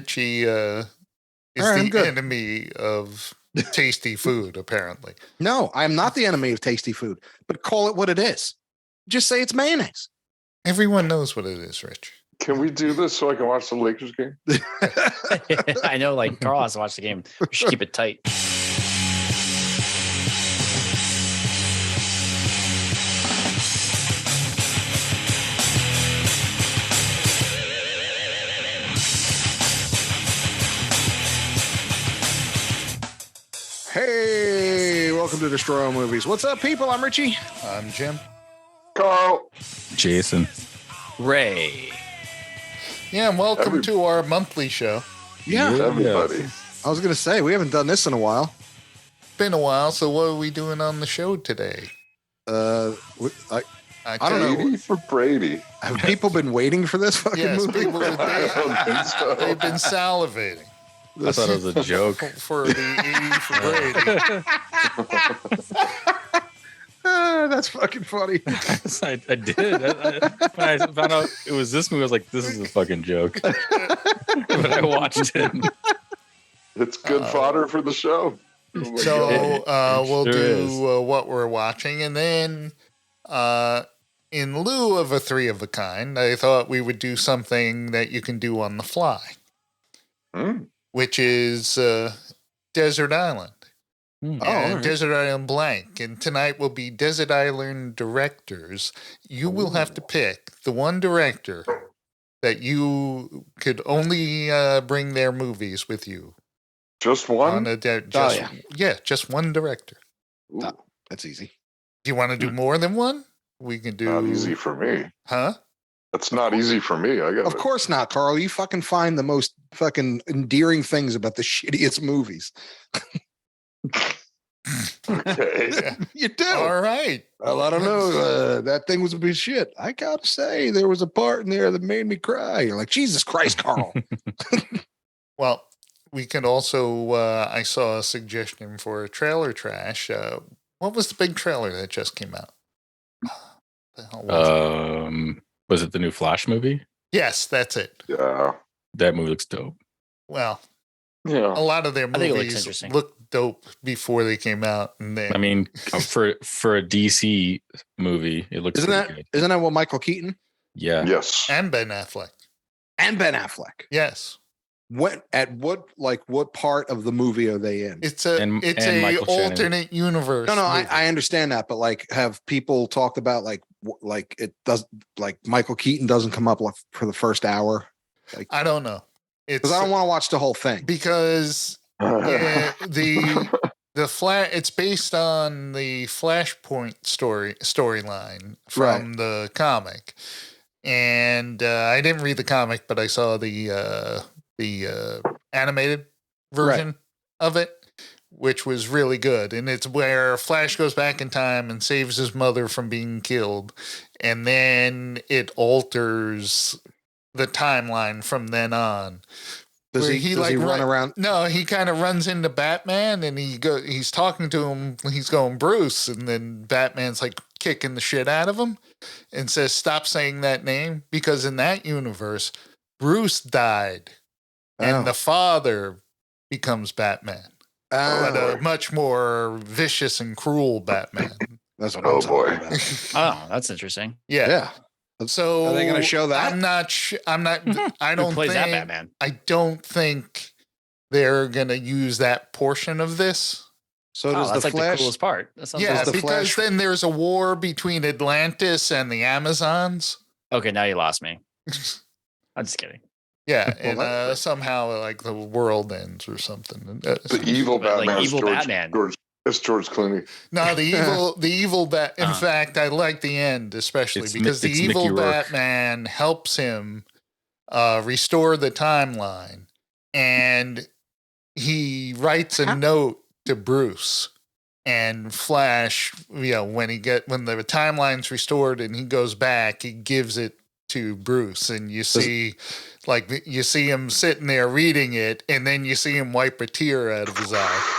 Richie is right, the enemy of tasty food, apparently. No, I'm not the enemy of tasty food, but call it what it is. Just say it's mayonnaise. Everyone knows what it is, Rich. Can we do this so I can watch the Lakers game? I know, like Carl has to watch the game. We should keep it tight. Hey, welcome to Destroy All Movies. What's up, people? I'm Richie. I'm Jim. Carl. Jason. Ray. Yeah, and welcome to our monthly show. Yeah, everybody. I was going to say, we haven't done this in a while. Been a while, so what are we doing on the show today? I I don't know. For Brady. Have people been waiting for this fucking Yes, movie? people I don't think so. they've been salivating I thought it was a joke. for the 80 for Brady. That's fucking funny. I did. When I found out it was this movie, I was like, this is a fucking joke. But I watched it. It's good fodder for the show. Oh my So God. we'll Sure do what we're watching, and then in lieu of a three of a kind, I thought we would do something that you can do on the fly, which is Desert Island. And Desert Island blank. And tonight will be Desert Island directors. You will have to pick the one director that you could only bring their movies with you. Just one? Just one director. Ooh, That's easy. Do you want to do more than one? We can do. not easy for me. Huh? That's not easy for me. I got Of course not, Carl. You fucking find the most fucking endearing things about the shittiest movies. Okay. You do. All right. Well, I don't know. That thing was a piece of shit. I gotta say, there was a part in there that made me cry. You're like, Jesus Christ, Carl. Well, we could also. I saw a suggestion for a trailer trash. What was the big trailer that just came out? The hell was it? Was it the new Flash movie? Yes, that's it. Yeah. That movie looks dope. Well, Yeah. a lot of their I think it looks movies interesting. looked dope before they came out, and then I mean, for a DC movie, it looks Isn't pretty that good. what Michael Keaton Yeah. Yes. and Ben Affleck. and Ben Affleck? Yes, What part of the movie are they in? it's And Michael Shannon. alternate universe. No, movie. I understand that, but like, have people talked about like it does like Michael Keaton doesn't come up like for the first hour? Like, I don't know. It's because I don't want to watch the whole thing. because yeah, the it's based on the Flashpoint storyline from the comic, and I didn't read the comic, but I saw the animated version of it, which was really good. And it's where Flash goes back in time and saves his mother from being killed, and then it alters the timeline from then on. Does Where he like run around? No, he kind of runs into Batman, and he's talking to him. He's going, Bruce, and then Batman's like kicking the shit out of him and says, "Stop saying that name," because in that universe, Bruce died, and the father becomes Batman, but a much more vicious and cruel Batman. That's what Oh, I'm talking boy. about. Oh, that's interesting. Yeah. So Are they gonna show that? I'm not. I don't Who plays think that Batman? I don't think they're gonna use that portion of this. So Oh, does that's the like Flash? the coolest part. That sounds Yeah, Does the because Flash- then there's a war between Atlantis and the Amazons. Okay, now you lost me. I'm just kidding. Yeah, Well, and somehow like the world ends or something. The evil But, like, Batman. evil Batman. It's George Clooney. No, the evil bat. In fact, I like the end especially It's because the Mickey evil Rourke. Batman helps him restore the timeline, and he writes a note to Bruce and Flash. You know, when the timeline's restored and he goes back, he gives it to Bruce, and you see him sitting there reading it, and then you see him wipe a tear out of his eye.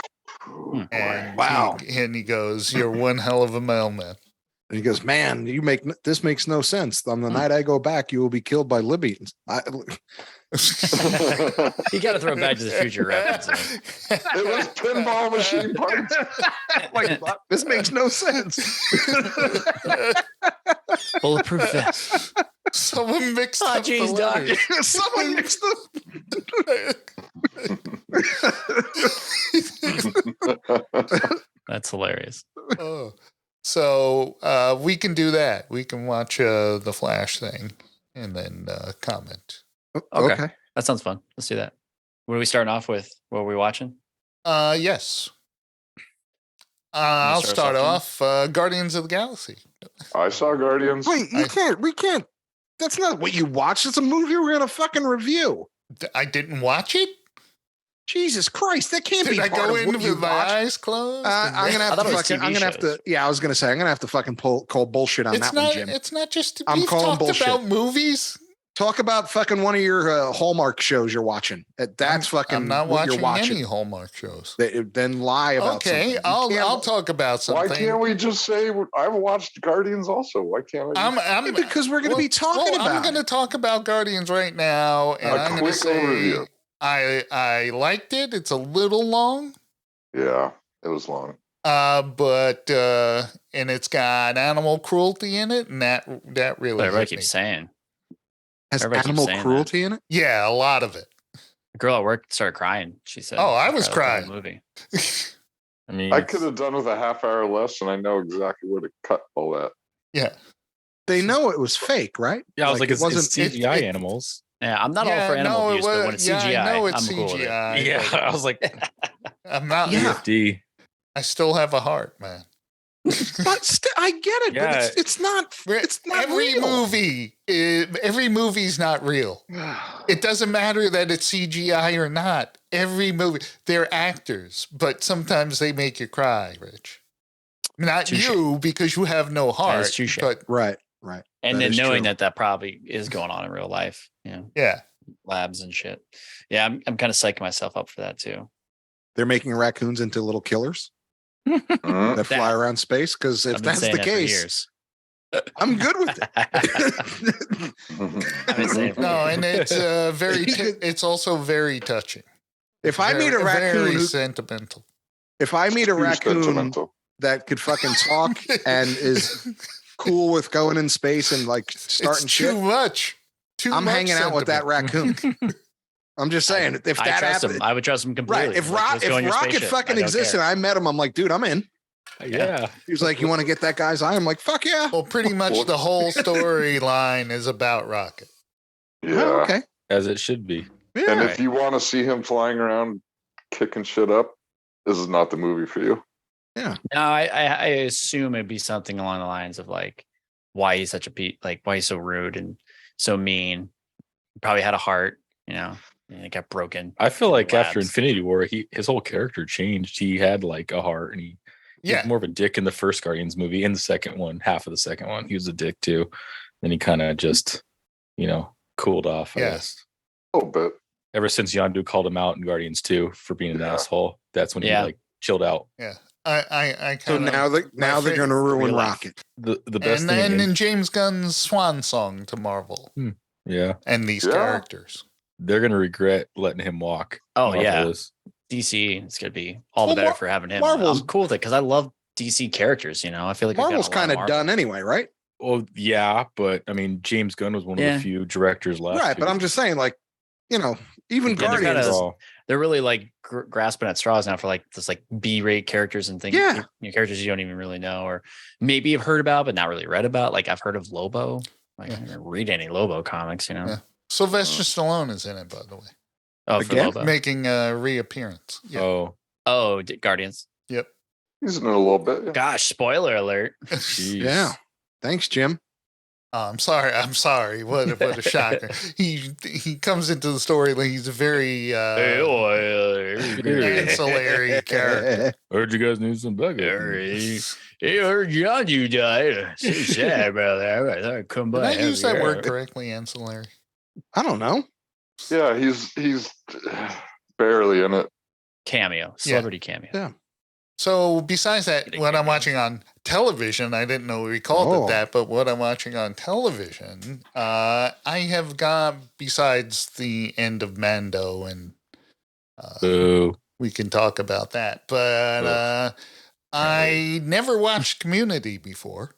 Oh, boy. And Wow. he goes, "You're one hell of a mailman." And he goes, man, this makes no sense. On the night I go back, you will be killed by Libyans. You got to throw Back to the Future reference. It was pinball machine parts. Like, this makes no sense. Bulletproof vest. Someone mixed up the Jeez, Doc. letters. Someone mixed up. That's hilarious. Oh. So we can do that. We can watch the Flash thing and then comment. Okay. That sounds fun. Let's do that. What are we starting off with? What are we watching? Yes. I'll start off Guardians of the Galaxy. I saw Guardians. Wait, we can't. That's not what you watch. It's a movie we're going to fucking review. I didn't watch it? Jesus Christ, that can't Did be I part go of in what with you my watch. eyes closed? I'm gonna have to fucking. I'm gonna have to. Yeah, I was gonna say I'm gonna have to fucking call bullshit on that one, Jim. It's not just. I'm we've calling talked bullshit. about movies. Talk about fucking one of your Hallmark shows you're watching. That's fucking. I'm not what you're watching any Hallmark shows. Then lie about. Okay, something. I'll talk about something. Why can't we just say I've watched Guardians also? Why can't I? Because we're going to be talking about. I'm going to talk about Guardians right now, and I'm going to say overview. I liked it. It's a little long. Yeah, it was long. But and it's got animal cruelty in it, and that really. Everybody keeps saying. Has Everybody animal keeps saying cruelty in it? Yeah, a lot of it. A girl at work started crying. She said, "Oh, I was crying." crying." Movie. I mean, I could have done with a half hour less, and I know exactly where to cut all that. Yeah, they know it was fake, right? Yeah, I was like, it wasn't CGI animals. Yeah, I'm not all for animal abuse, but when it's CGI, I know it's I'm cool with it. CGI. Yeah, I was like, I'm not. Yeah. BFD. I still have a heart, man. But I get it. Yeah. But it's not. It's not every real. every movie's not real. It doesn't matter that it's CGI or not. Every movie, they're actors, but sometimes they make you cry, Rich. Not Touché. you, because you have no heart. touché. But Right. And That then is knowing true. that probably is going on in real life, you know, yeah, labs and shit. Yeah, I'm kind of psyching myself up for that too. They're making raccoons into little killers Mhm. that fly around space. Because if I've been that's saying the that for case, years. I'm good with it. I've been saying it for no, years. and it's it's also very touching. If I meet a Very- raccoon, very who, sentimental. if I meet a Huge raccoon sentimental. that could fucking talk and is cool with going in space and like starting it's shit, too much. I'm much hanging out with that sentiment. raccoon. I'm just saying, if I that trust happened, him. I would trust him completely. right? If Like, let's go in your Rocket spaceship. fucking I don't existed, care. and I met him, I'm like, dude, I'm in. Yeah. He was like, you want to get that guy's eye? I'm like, fuck yeah. Well, pretty much the whole storyline is about Rocket. Yeah. Oh, okay. As it should be. And Yeah. if you want to see him flying around kicking shit up, this is not the movie for you. No, I assume it'd be something along the lines of like why he's such a why he's so rude and so mean. Probably had a heart, you know, and it got broken. I feel in the like after labs. Infinity War, his whole character changed. He had like a heart, and he was Yeah, more of a dick in the first Guardians movie. In the second one, half of the second one, he was a dick too. Then he kind of just, cooled off. I Yeah. guess. A little bit. Ever since Yondu called him out in Guardians 2 for being an Yeah. asshole, that's when Yeah. he like chilled out. yeah. I So kind of now they're going to ruin real life. Rocket. The best and thing. then in James Gunn's swan song to Marvel Yeah, and these Yeah. characters. they're gonna regret letting him walk. Oh, Marvel yeah. is. DC, it's gonna be all Well, the better for having him. Marvel's- I'm cool with it because I love DC characters. You know, I feel like we've got Marvel's a lot kind of Marvel. done anyway, right? Well, yeah, but I mean, James Gunn was one of Yeah. the few directors left. Right. But I'm just saying, like, even they're Guardians. kinda- Overall, They're really like grasping at straws now for like this like B-rate characters and things. Yeah. Characters you don't even really know or maybe have heard about but not really read about. Like I've heard of Lobo. Like I didn't read any Lobo comics. You know. Yeah. Sylvester Stallone is in it, by the way, Oh, for Again? Lobo. making a reappearance. Yeah. Oh, Guardians. Yep. He's in it a little bit. Yeah. Gosh, spoiler alert. jeez. Yeah. Thanks, Jim. Oh, I'm sorry. What a shocker. He comes into the story like he's a very ancillary character. Heard you guys need some backup. Hey, heard John, you died. So sad, brother. I thought I'd come Did by. I and use help that you word out. correctly, ancillary? I don't know. Yeah, he's barely in it. Cameo, celebrity cameo. Yeah. So besides that, what I'm watching on television, I didn't know we called it that, but what I'm watching on television, I have got, besides the end of Mando, and we can talk about that, but I never watched Community before.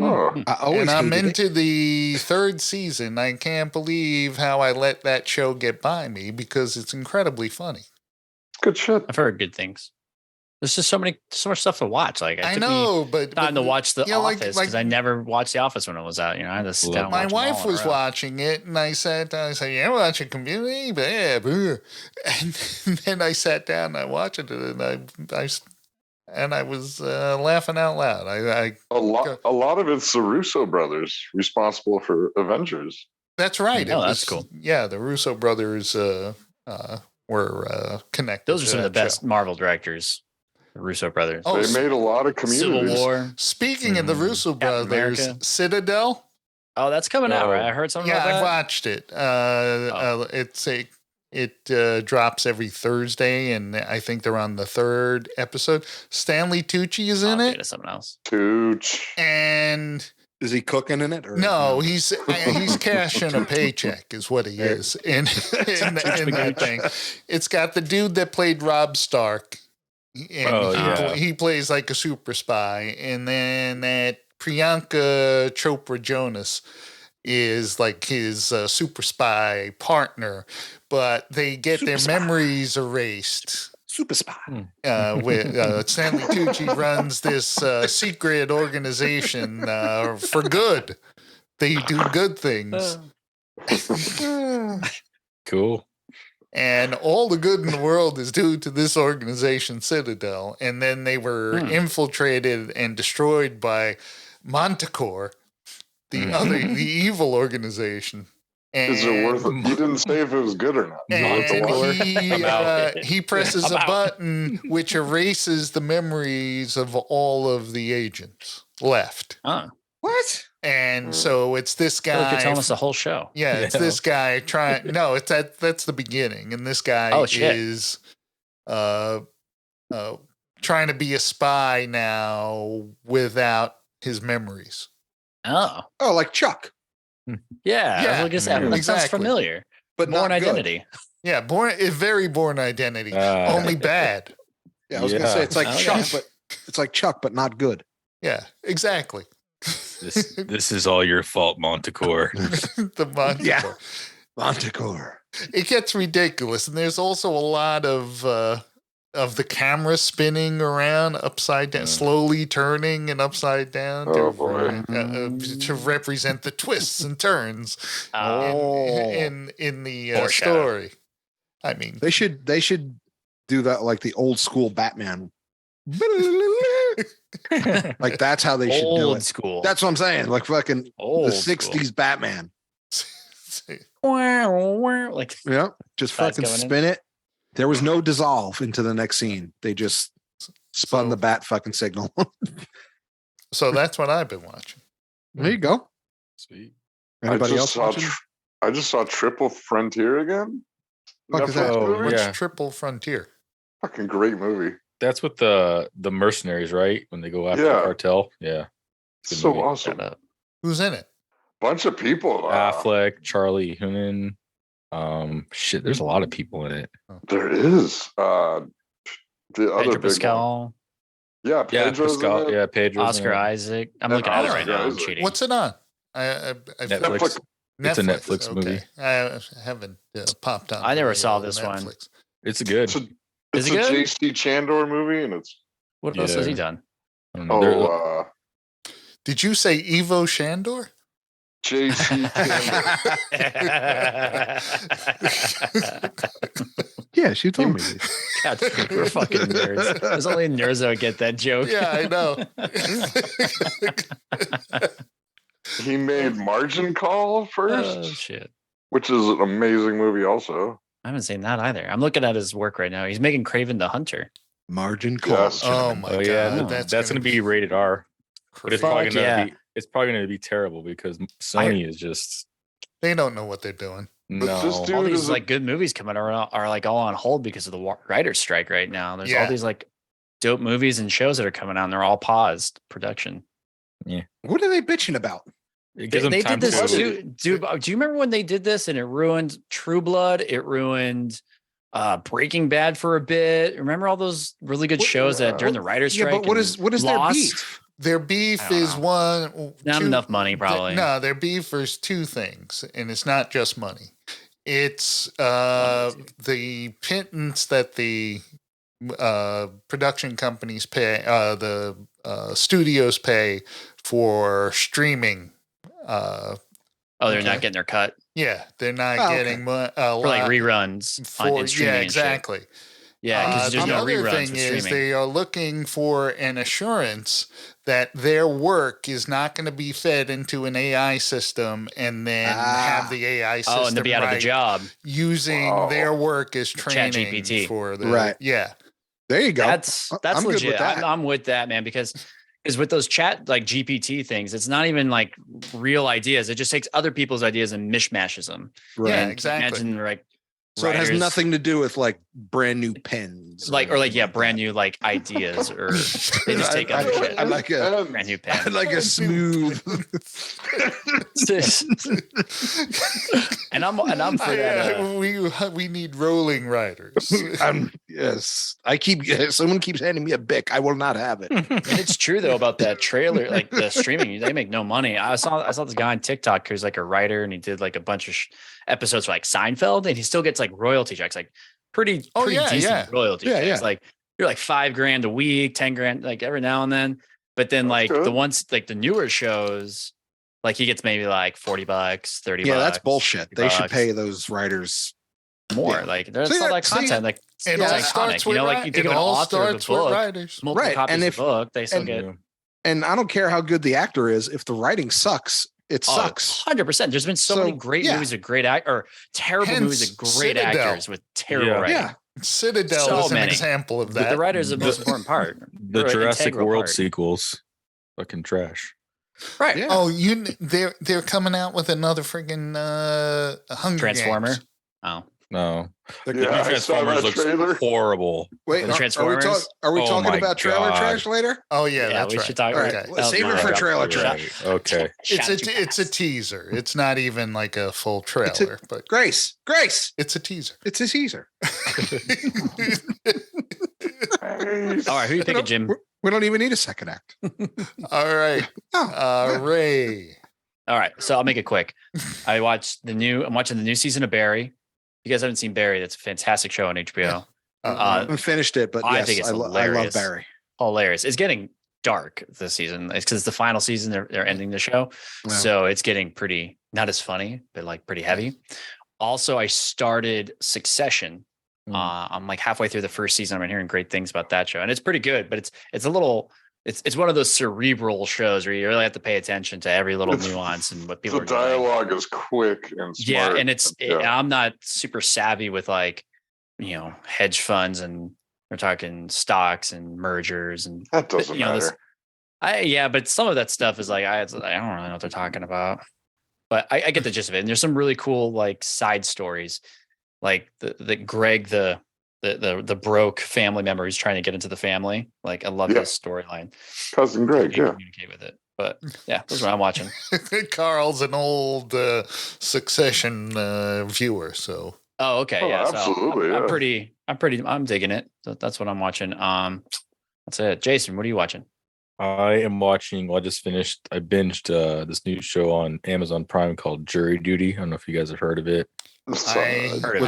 Oh, I always And I'm hated into the third season. I can't believe how I let that show get by me because it's incredibly funny. good shit. I've heard good things. There's just so much stuff to watch. Like I took know, me but time to watch The you know, Office because I never watched The Office when it was out. You know, I had to sit down. And my watch them all wife in a was row. watching it, and I sat down. I said, "Yeah, watching Community, yeah." And then I sat down and I watched it, and I was laughing out loud. A lot of it's the Russo brothers responsible for Avengers. That's right. Oh, that's cool. Yeah, the Russo brothers were connected. Those are some of the best Marvel directors, the Russo brothers. Oh, They made a lot of Communities. Civil War. Speaking of the Russo Captain brothers, America. Citadel. Oh, that's coming out, right? I heard something Yeah, about that. I've watched it. It drops every Thursday, and I think they're on the third episode. Stanley Tucci is in it. Something else. Tooch. And Is he cooking in it? Or no, he's cashing a paycheck, is what he is in that thing. It's got the dude that played Rob Stark. And he plays like a super spy, and then that Priyanka Chopra Jonas is like his super spy partner, but they get their memories erased. Super spy. With Stanley Tucci runs this secret organization for good. They do good things. Cool. And all the good in the world is due to this organization, Citadel. And then they were infiltrated and destroyed by Manticore, the evil organization. And Is it worth it? You didn't say if it was good or not. And he presses a button which erases the memories of all of the agents left. What? And so it's this I feel like guy. you're telling us the whole show. Yeah, it's this guy trying. No, it's that's the beginning, and this guy is trying to be a spy now without his memories. Oh, like Chuck. yeah. I was gonna say, that sounds exactly. familiar. But Born not good. Identity. Yeah, very Born Identity, only bad. Yeah, I was gonna say it's like Chuck, but it's like Chuck, but not good. Yeah, exactly. This is all your fault, Montecore. The Montecore. Yeah. Montecore. It gets ridiculous, and there's also a lot of the camera spinning around upside down, slowly turning and upside down to represent the twists and turns in the story. I mean, they should do that like the old school Batman. Like that's how they should do it. Old school. That's what I'm saying. Like fucking Old the 60s Batman. Like Yeah, just fucking spin it. There was no dissolve into the next scene. They just spun the bat fucking signal. So that's what I've been watching. There you go. Sweet. Anybody else watching? I just saw Triple Frontier again. Fuck is that? What's Triple Frontier? Fucking great movie. That's with the mercenaries, right? When they go after the cartel. Yeah. So movie. Awesome. Who's in it? Bunch of people. Affleck, Charlie Hunnam. There's a lot of people in it. There is. The Pedro other big Pascal. one. Yeah, Pedro's Pascal. Yeah, Pedro. Oscar Isaac. I'm looking at it right now. I'm cheating. What's it on? Netflix. It's a Netflix movie. I haven't popped on. I never saw this one. It's good. It's a J.C. Chandor movie, and it's what else has he done? Did you say Evo Shandor? J.C. Chandor. Yeah, she told me. God, we're fucking nerds. There's only nerds that would get that joke. Yeah, I know. He made Margin Call first. Oh shit! Which is an amazing movie, also. I haven't seen that either. I'm looking at his work right now. He's making Craven the Hunter. Margin Call. Yes. Oh my god! Yeah, that's going to be rated R. But it's probably going to be. It's probably going to be terrible because Sony is just. They don't know what they're doing. No, all these like good movies coming are like all on hold because of the writer's strike right now. There's all these like dope movies and shows that are coming out, and they're all paused production. What are they bitching about? It gives them They time did this to. too. Do you remember when they did this and it ruined True Blood? It ruined Breaking Bad for a bit. Remember all those really good shows that during the writer's strike? Yeah, but what is their Lost? beef? Their beef I don't is know. Not enough money, probably. Their beef is two things, and it's not just money. It's the pittance that the production companies pay, the studios pay for streaming. They're not getting their cut Yeah, they're not getting for like reruns on streaming. Yeah, exactly. Yeah, because there's no the other reruns thing with is streaming. they are looking for an assurance that their work is not going to be fed into an AI system and then have the AI system and to be out of the job using their work as training ChatGPT. for the Yeah. There you go. That's I'm legit. good with that. I'm with that, man, because with those chat like GPT things, it's not even like real ideas. It just takes other people's ideas and mishmashes them. Right. Yeah, exactly. Imagine like So it has writers- nothing to do with like brand new pens, brand new like ideas, or they just take other shit. I like a Brand new I pen. like a smooth. and I'm for that. We need rolling riders. Yes, someone keeps handing me a Bic. I will not have it. And it's true though about that trailer, like the streaming, they make no money. I saw this guy on TikTok who's like a writer, and he did like a bunch of episodes for like Seinfeld, and he still gets like royalty checks, like pretty decent royalty checks. Yeah. Like you're like $5,000 a week, 10 grand, like every now and then. But then like the ones like the newer shows, like he gets maybe like $40, $30. Yeah, that's bullshit. They should $50 pay those writers more. Yeah. Like there's all that content. Like It it's all iconic. starts You with know, like you think of an author of a book, writers. multiple Right, copies and of the book, they still get And I don't care how good the actor is. If the writing sucks, it sucks. 100%. There's been so many great movies with great or terrible movies with great Citadel. actors with terrible writing. Yeah. Citadel So is an many. example of But that. the writer's the most important part. The Or an Jurassic integral World part. sequels, fucking trash. Right. Yeah. Oh, they're coming out with another friggin' Hunger Transformer. Games. Oh. No, The- the Yeah, new I saw Transformers that looks trailer. horrible. Wait, The are we, Transformers? are we Oh talking my about trailer God. trash later? Oh yeah, Yeah, that's we right. should talk. All right, Okay. let's save it for trailer trash. Okay. It's a teaser. It's not even like a full trailer, but Grace, it's a teaser. it's a teaser. All right, who you picking, Jim? We don't even need a second act. All right, Ray. All right, so I'll make it quick. I'm watching the new season of Barry. If you guys haven't seen Barry, that's a fantastic show on HBO. I haven't finished it, but I yes, think it's I love hilarious. Barry. Hilarious. It's getting dark this season. It's because it's the final season. They're ending the show, Wow. so it's getting pretty not as funny, but like pretty heavy. Also, I started Succession. I'm like halfway through the first season. I've been hearing great things about that show, and it's pretty good. But it's a little. It's one of those cerebral shows where you really have to pay attention to every little nuance and what people The are doing. dialogue is quick and smart. Yeah, and I'm not super savvy with like, hedge funds, and we're talking stocks and mergers and that doesn't matter. but some of that stuff is like I don't really know what they're talking about, but I get the gist of it. And there's some really cool like side stories, like the Greg the broke family member who's trying to get into the family. Like I love this storyline. Cousin Greg, Communicate with it, but yeah, that's what I'm watching. Carl's an old Succession viewer, so. Oh, okay, Oh, yeah. absolutely, So I'm digging it. So that's what I'm watching. That's it. Jason, what are you watching? I am watching. Well, I binged this new show on Amazon Prime called Jury Duty. I don't know if you guys have heard of it. I With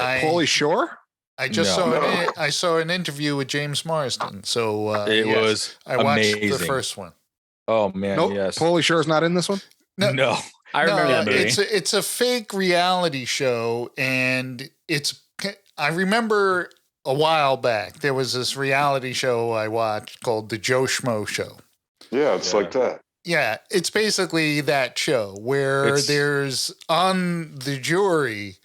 Pauly Shore? I just No. saw an interview with James Marsden. So It yes, was I watched the amazing. first one. Oh man, Nope. yes. Pauly Shore's not in this one? No. I remember that movie. It's a fake reality show, and I remember a while back there was this reality show I watched called The Joe Schmo Show. Yeah, it's like that. Yeah, it's basically that show where there's on the jury.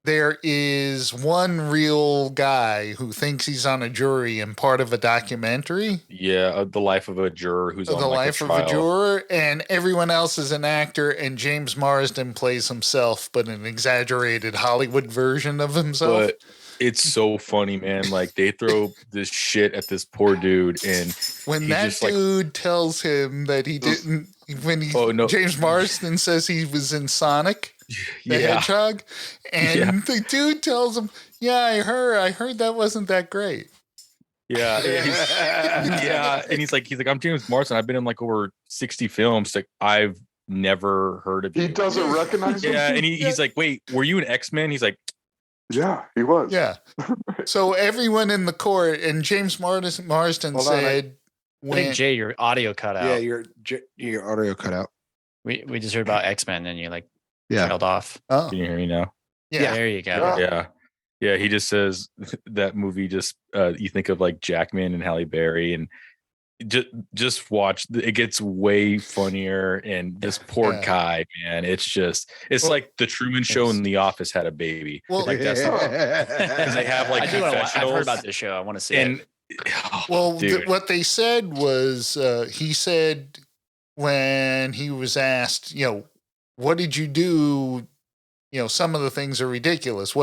There is one real guy who thinks he's on a jury and part of a documentary. Yeah, the life of a juror who's on The like life a of trial. a juror, and everyone else is an actor, and James Marsden plays himself, but an exaggerated Hollywood version of himself. But It's so funny, man. Like they throw this shit at this poor dude, and when he that just, like- dude tells him that he didn't, when he Oh, no. James Marsden says he was in Sonic the yeah, Hedgehog, and the dude tells him, "Yeah, I heard that wasn't that great." yeah, yeah. And he's like, I'm James Marsden. I've been in like over 60 films. Like I've never heard of you. He doesn't recognize him. Yeah, and he's like, wait, were you an X-Men? He's like, Yeah, he was. Yeah. So everyone in the court, and James Marsden Hold on, said, I think Jay, your audio cut out. Yeah, your audio cut out. We just heard about X-Men and you like Yeah. trailed off. "Oh, can you hear me now? yeah." There you go. Yeah. Yeah. He just says that movie. Just you think of like Jackman and Halle Berry, and just watch. It gets way funnier. And this poor Yeah. guy, man. It's Well, like the Truman Show and The Office had a baby. Well, Like that's because they have like I do want to. I've heard confessionals. about this show. I want to see And it. oh, dude. what they said was, he said when he was asked, what did you do? Some of the things are ridiculous.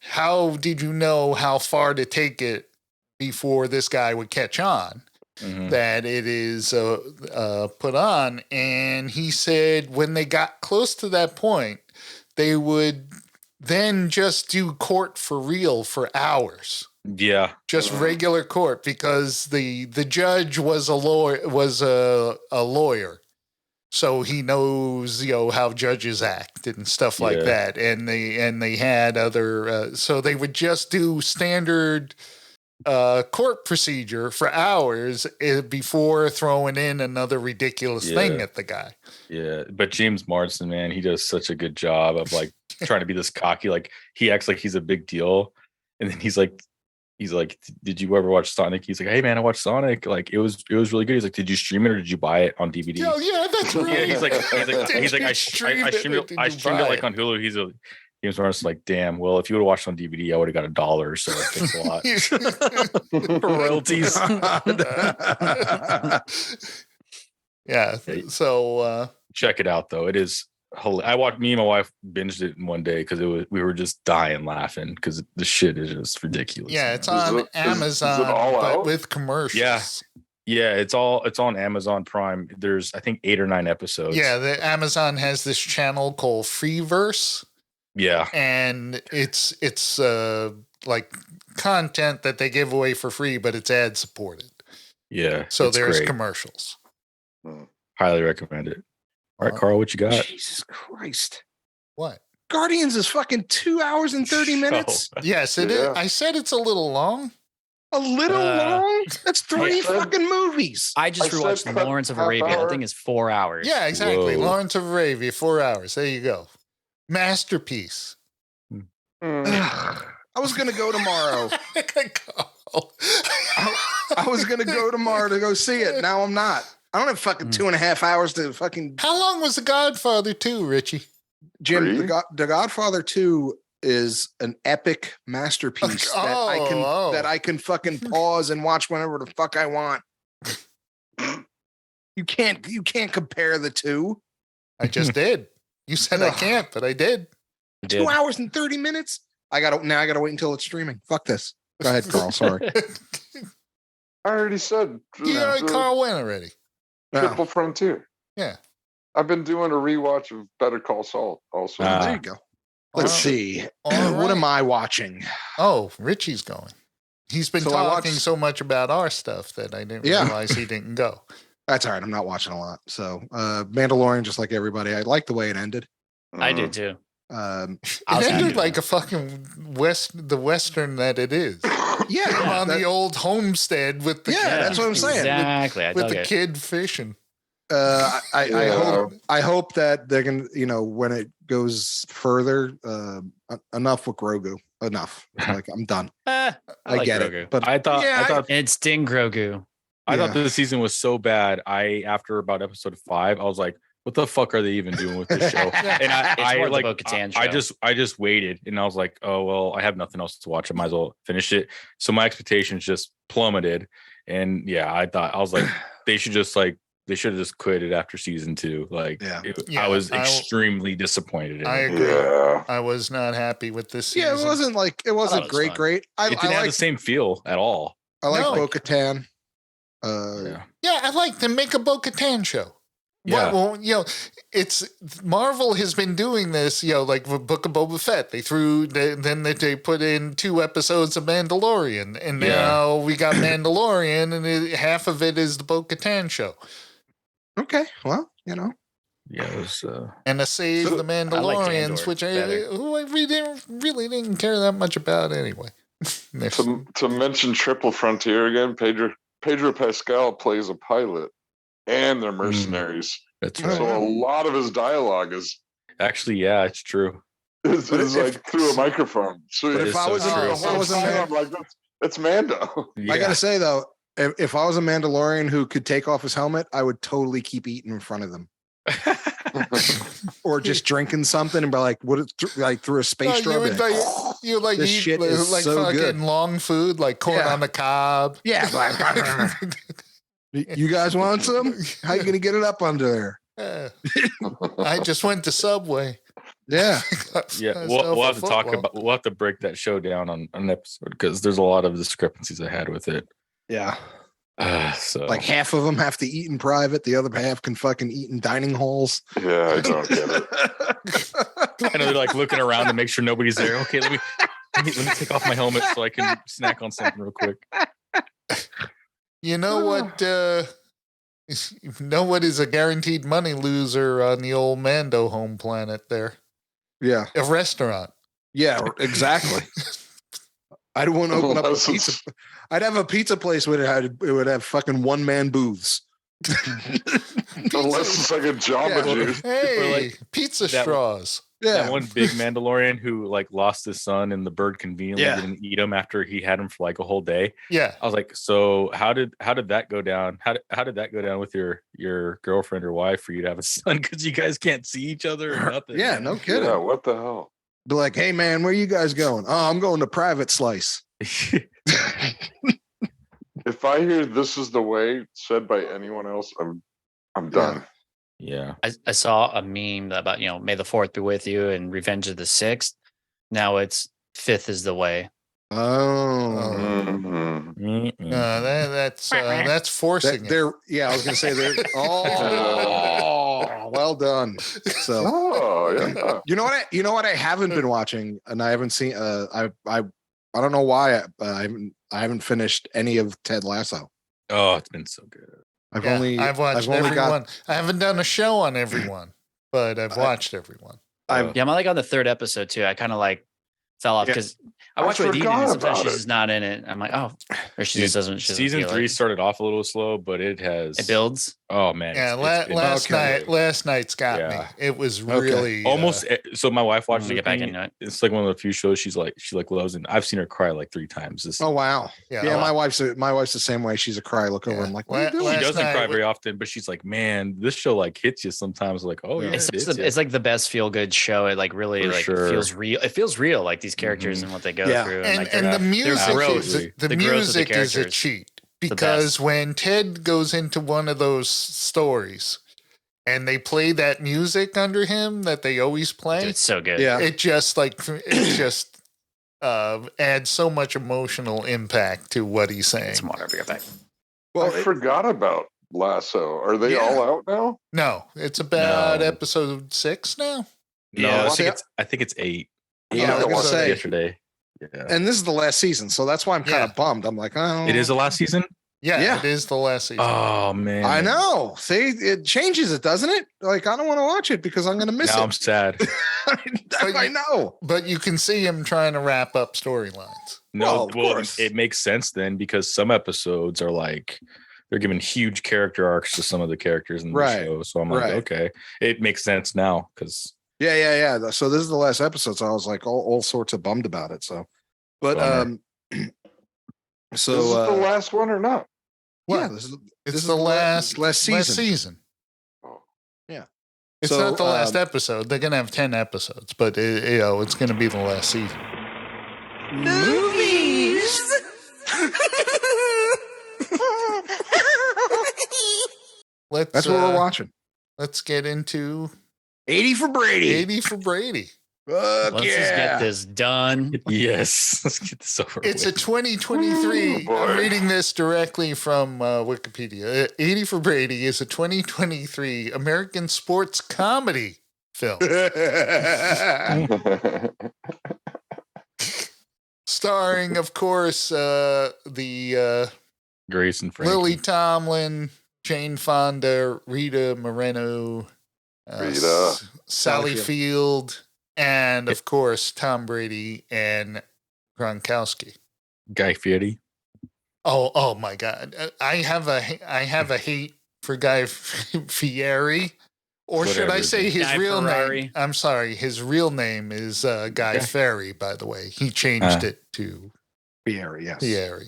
How did you know how far to take it before this guy would catch on Mhm. that it is put on? And he said when they got close to that point, they would then just do court for real for hours. Yeah. Just regular court, because the judge was a lawyer, so he knows how judges act and stuff like Yeah. that. And they had other, so they would just do standard court procedure for hours before throwing in another ridiculous thing at the guy. Yeah, but James Marsden, man, he does such a good job of like trying to be this cocky. Like he acts like he's a big deal, and then he's like, "Did you ever watch Sonic?" He's like, "Hey, man, I watched Sonic. Like it was really good." He's like, "Did you stream it or did you buy it on DVD?" Oh yeah, that's right. Yeah, he's like, I streamed it like on. on Hulu. He's a James Marsden's like, damn. Well, if you would have watched on DVD, I would have got $1. So thanks a lot for royalties. Yeah. So Check it out though. It is. Me and my wife binged it in one day because we were just dying laughing because the shit is just ridiculous. yeah, it's Is on it Amazon, all but out? with commercials. Yeah, it's on Amazon Prime. There's I think 8 or 9 episodes. Yeah, the Amazon has this channel called Freeverse, Yeah. and it's like content that they give away for free, but it's ad supported. Yeah. So it's there's great. commercials. Highly recommend it. All right, Carl, what you got? Jesus Christ. What? Guardians is fucking 2 hours and 30 minutes. Yes, it is. Yeah. I said it's a little long. A little long? That's 3 said- fucking movies. I just I rewatched said cut Lawrence of half Arabia. hour. That thing is 4 hours. Yeah, exactly. Whoa. Lawrence of Arabia, 4 hours. There you go. Masterpiece. I was going to go tomorrow. I was going to go tomorrow to go see it. Now I'm not. I don't have fucking 2.5 hours to fucking. How long was The Godfather 2, Richie? Jim, Three? The Godfather 2 is an epic masterpiece that I can fucking pause and watch whenever the fuck I want. You can't compare the two. I just did. You said I can't, but I did. 2 hours and 30 minutes. I gotta wait until it's streaming. Fuck this. Go ahead, Carl. Sorry. I already said. Carl went already. Triple Frontier. Yeah. I've been doing a rewatch of Better Call Saul also. There you go. Let's see. All What am right. I watching? Oh, Richie's going. He's been So I talking watched- so much about our stuff that I didn't Yeah. realize he didn't go. That's all right. I'm not watching a lot. So Mandalorian, just like everybody, I like the way it ended. I did too. Um, I was It happy ended with like a fucking Western that it is. yeah, Him on that- the old homestead with the Yeah, that's what I'm saying. Exactly. I with dug the it. kid fishing. I hope that they're gonna, when it goes further, enough with Grogu. Enough. Like I'm done. I I like get Grogu. it. But I thought It's Ding Grogu. I thought Yeah. this season was so bad. After about episode 5, I was like, "What the fuck are they even doing with this show?" And It's I more the like, Bo-Katan I show. just waited, and I was like, "Oh well, I have nothing else to watch. I might as well finish it." So my expectations just plummeted, and yeah, I was like, they should just like They should have just quit it after season 2. Like, Yeah. Yeah, I was extremely disappointed in I it. agree. Yeah. I was not happy with this season. Yeah, it wasn't it was great. fun. Great. It didn't have the same feel at all. I like No. Bo-Katan. Yeah, I'd like to make a Bo-Katan show. Yeah. Well, it's Marvel has been doing this, like with Book of Boba Fett. They put in 2 episodes of Mandalorian, and now we got Mandalorian, and half of it is the Bo-Katan show. Okay, well, Yeah, it was. And to save the Mandalorians, Andor which better. we really didn't care that much about anyway. To mention Triple Frontier again, Pedro Pascal plays a pilot, and they're mercenaries. That's Oh, right. So a lot of his dialogue is Actually, yeah, it's true. like through a microphone. So But if I was I'm like, that's Mando. I gotta say though, if I was a Mandalorian who could take off his helmet, I would totally keep eating in front of them, or just drinking something and be like, through a space straw. You like This eat shit is like so fucking good. long food, like corn Yeah. on the cob. Yeah. You guys want some? How you gonna get it up under there? I just went to Subway. Yeah. Yeah, we'll have to talk about. We'll have to break that show down on an episode because there's a lot of discrepancies I had with it. Yeah. So Like half of them have to eat in private, the other half can fucking eat in dining halls. Yeah, I don't get it. I know they're like looking around to make sure nobody's there. Okay, let me take off my helmet so I can snack on something real quick. You know what? What is a guaranteed money loser on the old Mando home planet there? Yeah. A restaurant. Yeah, exactly. I'd want to open up a pizza. I'd have a pizza place where it would have fucking one-man booths. Unless it's like a Jamba Juice. Hey, pizza straws. That one big Mandalorian who like lost his son and the bird conveniently didn't eat him after he had him for like a whole day. Yeah. I was like, so how did that go down? How did that go down with your girlfriend or wife for you to have a son? Because you guys can't see each other or nothing. Yeah, no kidding. Yeah, what the hell? Be like, hey man, where you guys going? Oh, I'm going to Private Slice. If I hear "this is the way" said by anyone else, I'm done. Yeah. I saw a meme about, May the 4th be with you and Revenge of the 6th. Now it's 5th is the way. Oh. Mm-hmm. That's forcing it. I was gonna say they're well done. So Yeah. you know what I haven't been watching and I haven't seen I don't know why I haven't finished any of Ted Lasso. Oh, it's been so good. I've watched everyone. I haven't done a show on everyone, but I've watched everyone. I'm like on the 3rd episode too. I kind of like fell off because I watched with Eden and sometimes she's just not in it. I'm like, oh, or she just doesn't. Season 3 started off a little slow, but it builds. Oh man. Yeah, last night's got me. It was really almost. So my wife watched it. Get back into it. It's like one of the few shows she loves, and I've seen her cry like 3 times. Oh wow. Yeah. My wife's the same way. She's a cry. Look over. I'm like, what are you doing? She doesn't cry very often, but she's like, man, this show like hits you sometimes. Like, oh yeah, it's like the best feel good show. It like really feels real. It feels real, like these characters and what they go through. And the music is a cheat. Because when Ted goes into one of those stories and they play that music under him that they always play, dude, it's so good. Yeah. It just adds so much emotional impact to what he's saying. It's more back. Well, I forgot about Lasso. Are they all out now? No, it's about episode 6 now. No, I think it's 8. Yeah, I was gonna say yesterday. Yeah. And this is the last season, so that's why I'm kind of bummed. I'm like, oh, it is the last season. Yeah, it is the last season. Oh man, I know. See, it changes it, doesn't it? Like, I don't want to watch it because I'm going to miss it. I'm sad. I know, but you can see him trying to wrap up storylines. No, well, it makes sense then because some episodes are like they're giving huge character arcs to some of the characters in the show. So I'm like, okay, it makes sense now because. Yeah. So this is the last episode. So I was like all sorts of bummed about it. So, but so this is the last one or not? Yeah, this is the last season. Oh. Yeah, it's not the last episode. They're gonna have 10 episodes, but it's gonna be the last season. That's what we're watching. Let's get into 80 for Brady. 80 for Brady. Let's just get this done. Yes. Let's get this over It's a with. 2023. Oh, I'm boy. reading this directly from Wikipedia. 80 for Brady is a 2023 American sports comedy film starring, of course, the Grace and Frankie. Lily Tomlin, Jane Fonda, Rita Moreno, Rita. Sally Field. Field, and of course Tom Brady and Gronkowski. Guy Fieri. Oh my God! I have a hate for Guy Fieri, or should I Whatever. say his Guy real Ferrari. name? I'm sorry, his real name is Guy Ferry. By the way, he changed it to Fieri, yes. Fieri,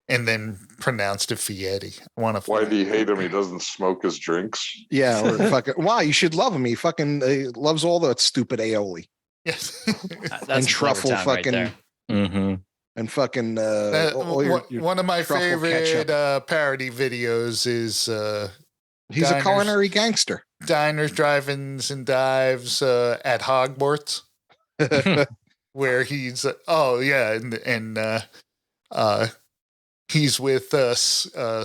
and then pronounced it Fieri. Why do you hate him? He doesn't smoke his drinks. Yeah, or fucking. Why? You should love him. He fucking loves all that stupid aioli Yes. That's and some truffle Flavor Town right fucking there. Mm-hmm. and fucking. One of my truffle favorite ketchup. parody videos is He's diners. a culinary gangster. Diners, Drive-ins, and Dives at Hogwarts, where he's he's with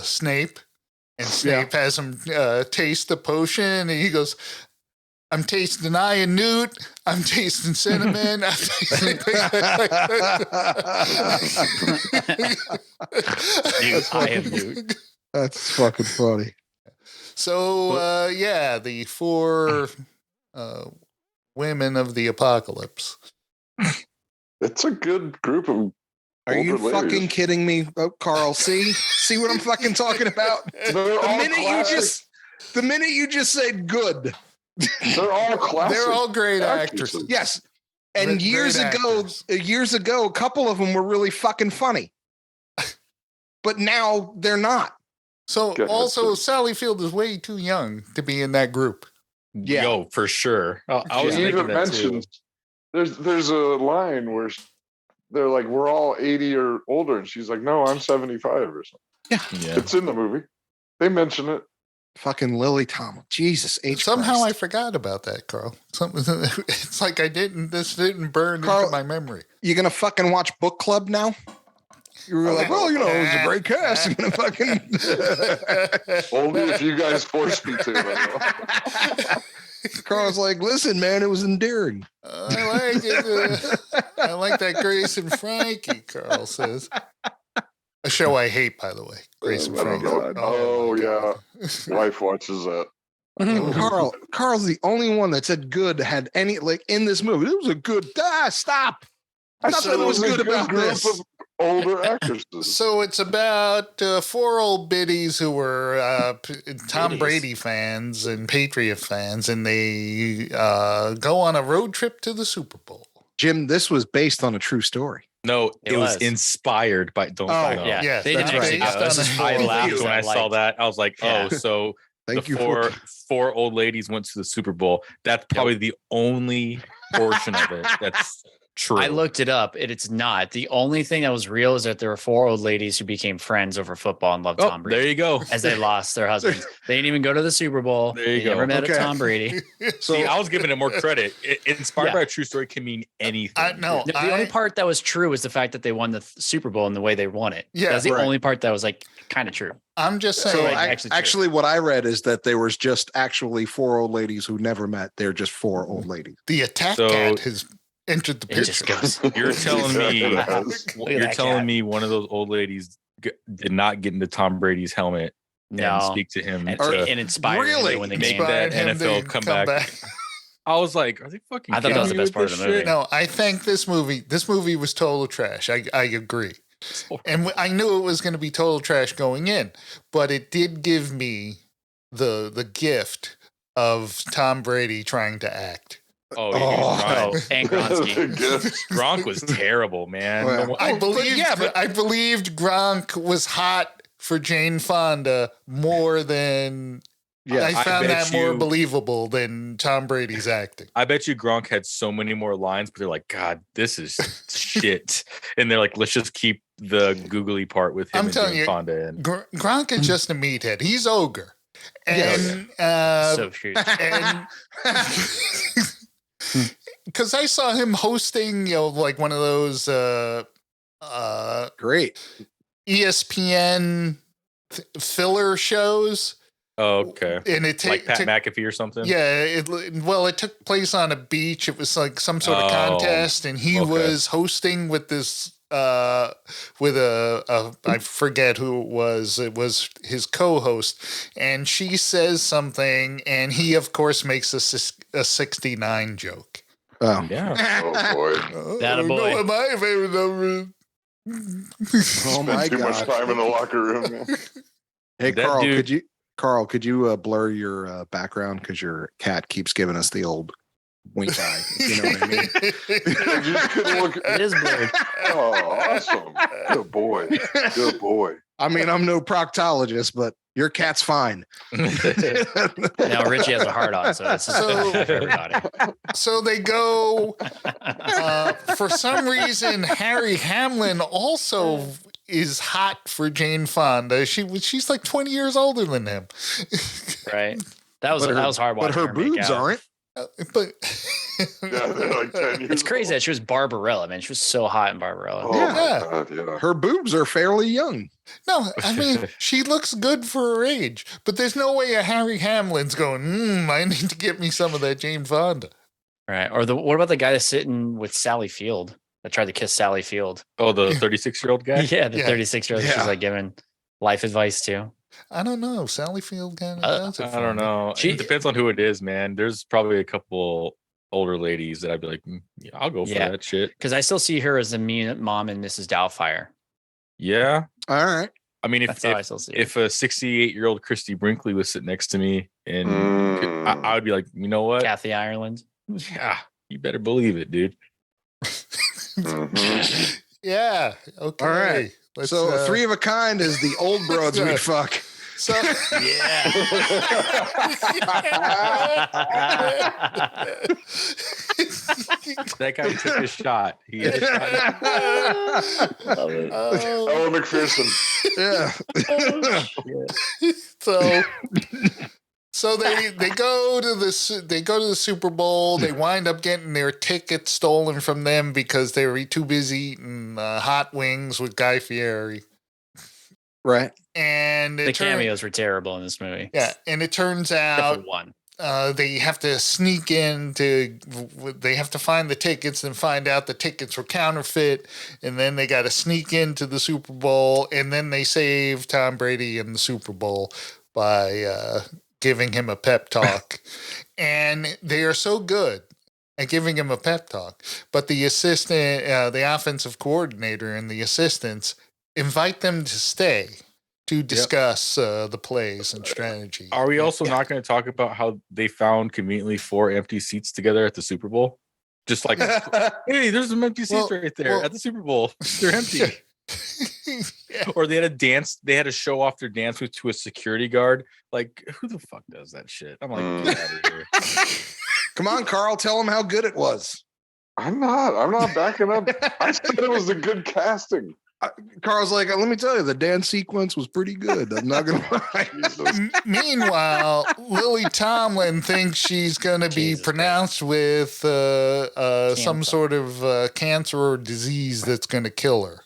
Snape, and Snape has him taste the potion, and he goes, "I'm tasting Iron Newt. I'm tasting cinnamon. I'm tasting." I am Newt. That's fucking funny. So the four women of the apocalypse. It's a good group of. Are you older fucking ladies. kidding me, Carl? See what I'm fucking talking about? They're all classic. The minute you just said good, They're all classic. They're all great actresses. actresses. yes. And Great years actors. ago, a couple of them were really fucking funny, but now they're not. So Go ahead, also, sir. Sally Field is way too young to be in that group. Yeah. Yo, for sure. I was He thinking even that too. mentions there's a line where they're like, "We're all 80 or older," and she's like, "No, I'm 75 or something." Yeah. It's in the movie. They mention it. Fucking Lily Tomlin. Jesus H. Somehow I Christ. forgot about that, Carl. It's like this didn't burn Carl- into my memory. You gonna fucking watch Book Club now? You were like, well, it was a great cast. I'm gonna fucking. Only if you guys force me to. Carl's like, listen, man, it was endearing. I like it. I like that Grace and Frankie, Carl says. A show I hate, by the way. Grace and I don't Frankie. know. Oh, my God. Wife watches that. Carl's the only one that said good had any like in this movie. It was a good stop. Nothing was good a about group this. of older actresses. So it's about four old biddies who were Tom Brady fans and Patriot fans, and they go on a road trip to the Super Bowl. Jim, this was based on a true story. No, It it was was. inspired by Don't Oh, Know. Yeah, Yes, they that's didn't right. actually Based go. on This is a I story. laughed movies when I saw liked. that. I was like, Yeah. oh, so Thank the you for four old ladies went to the Super Bowl. That's probably the only portion of it that's true. I looked it up, and it's not. The only thing that was real is that there were four old ladies who became friends over football and loved Tom Brady there you go. as they lost their husbands. They didn't even go to the Super Bowl. There you They go. never met Okay. a Tom Brady. so See, I was giving it more credit. Inspired Yeah. by a true story can mean anything. No, The only part that was true was the fact that they won the Super Bowl and the way they won it. Yeah, That's the right. only part that was like kind of true. I'm just so saying. Right, I, actually true. what I read is that there was just actually four old ladies who never met. They're just four old ladies. The attack So- cat has entered the It just picture. goes. You're telling me It has. Look at you're that telling cat. me one of those old ladies did not get into Tom Brady's helmet and No. speak to him And, to and inspired him Really? to win the make game. that Inspired him NFL to come come back. I was like, are they fucking I thought that kidding was the me best with part this of the movie. shit? No, I think this movie was total trash. I agree. And I knew it was going to be total trash going in, but it did give me the gift of Tom Brady trying to act. Oh, Oh. Gronk. Oh, and Gronsky. Good. Gronk was terrible, man. Well, No one- I but believed yeah, but- I believed Gronk was hot for Jane Fonda more than Yeah, I found bet that more you- believable than Tom Brady's acting. I bet you Gronk had so many more lines, but they're like, God, this is shit. And they're like, let's just keep the googly part with him I'm and telling Jane you, Fonda in. Gronk is just a meathead. He's ogre. And So true. and because I saw him hosting, like one of those Great. ESPN filler shows. Oh, okay. And it Like Pat McAfee or something. Yeah, it took place on a beach. It was like some sort of contest, and he was hosting with this with I forget who it was. It was his co-host, and she says something, and he of course makes a 69 joke. Oh yeah. Oh boy. That boy. No, my favorite number. Oh my Too much god. time in the locker room. Man. Hey That Carl, dude- could you blur your background because your cat keeps giving us the old wink eye? If you know what I mean. You just couldn't look. It is blurred. Oh, awesome. Good boy. Good boy. I mean, I'm no proctologist, but your cat's fine. Now Richie has a heart on, so it's So- for everybody. So they go. For some reason, Harry Hamlin also is hot for Jane Fonda. She's like 20 years older than him. Right. That was hard watching. But her make boobs out. aren't. But Yeah, they're like 10 years It's crazy old. that she was Barbarella, man. She was so hot in Barbarella. Oh, Yeah. my God, yeah. Her boobs are fairly young. no, I mean, she looks good for her age. But there's no way a Harry Hamlin's going, I need to get me some of that Jane Fonda. Right. Or what about the guy that's sitting with Sally Field that tried to kiss Sally Field? Oh, the 36-year-old guy. Yeah, the Yeah. 36-year-old she's Yeah. like giving life advice to. I don't know. Sally Field kind of does it I for don't me. know. It depends on who it is, man. There's probably a couple older ladies that I'd be like, yeah, I'll go for Yeah. that shit. Because I still see her as the mean mom in Mrs. Doubtfire. Yeah. All right. I mean, That's how I still see it. if a 68-year-old Christy Brinkley was sitting next to me, and I would be like, you know what? Kathy Ireland. Yeah, you better believe it, dude. Mhm. Yeah. Okay. All right. Let's, So three of a kind is the old broads we fuck. So Yeah. That guy took a shot. He had a shot. Love it. Ellen McPherson. Yeah. So they go to the Super Bowl. They wind up getting their tickets stolen from them because they were too busy eating hot wings with Guy Fieri. Right. And The cameos were terrible in this movie. Yeah, and it turns Except out for one. they have to sneak in they have to find the tickets and find out the tickets were counterfeit, and then they got to sneak into the Super Bowl, and then they save Tom Brady in the Super Bowl by giving him a pep talk. And they are so good at giving him a pep talk, but the assistant, the offensive coordinator and the assistants invite them to stay to discuss the plays and strategy. Are we also not going to talk about how they found conveniently 4 empty seats together at the Super Bowl? Just like, hey, there's some empty seats right there at the Super Bowl. They're empty. Or they had a dance. They had to show off their dance with to a security guard. Like, who the fuck does that shit? I'm like, get out of here. Come on, Carl. Tell them how good it was. I'm not backing up. I said it was a good casting. Carl's like, let me tell you, the dance sequence was pretty good. I'm not gonna lie. Meanwhile, Lily Tomlin thinks she's going to be Jesus pronounced with some sort of cancer or disease that's going to kill her.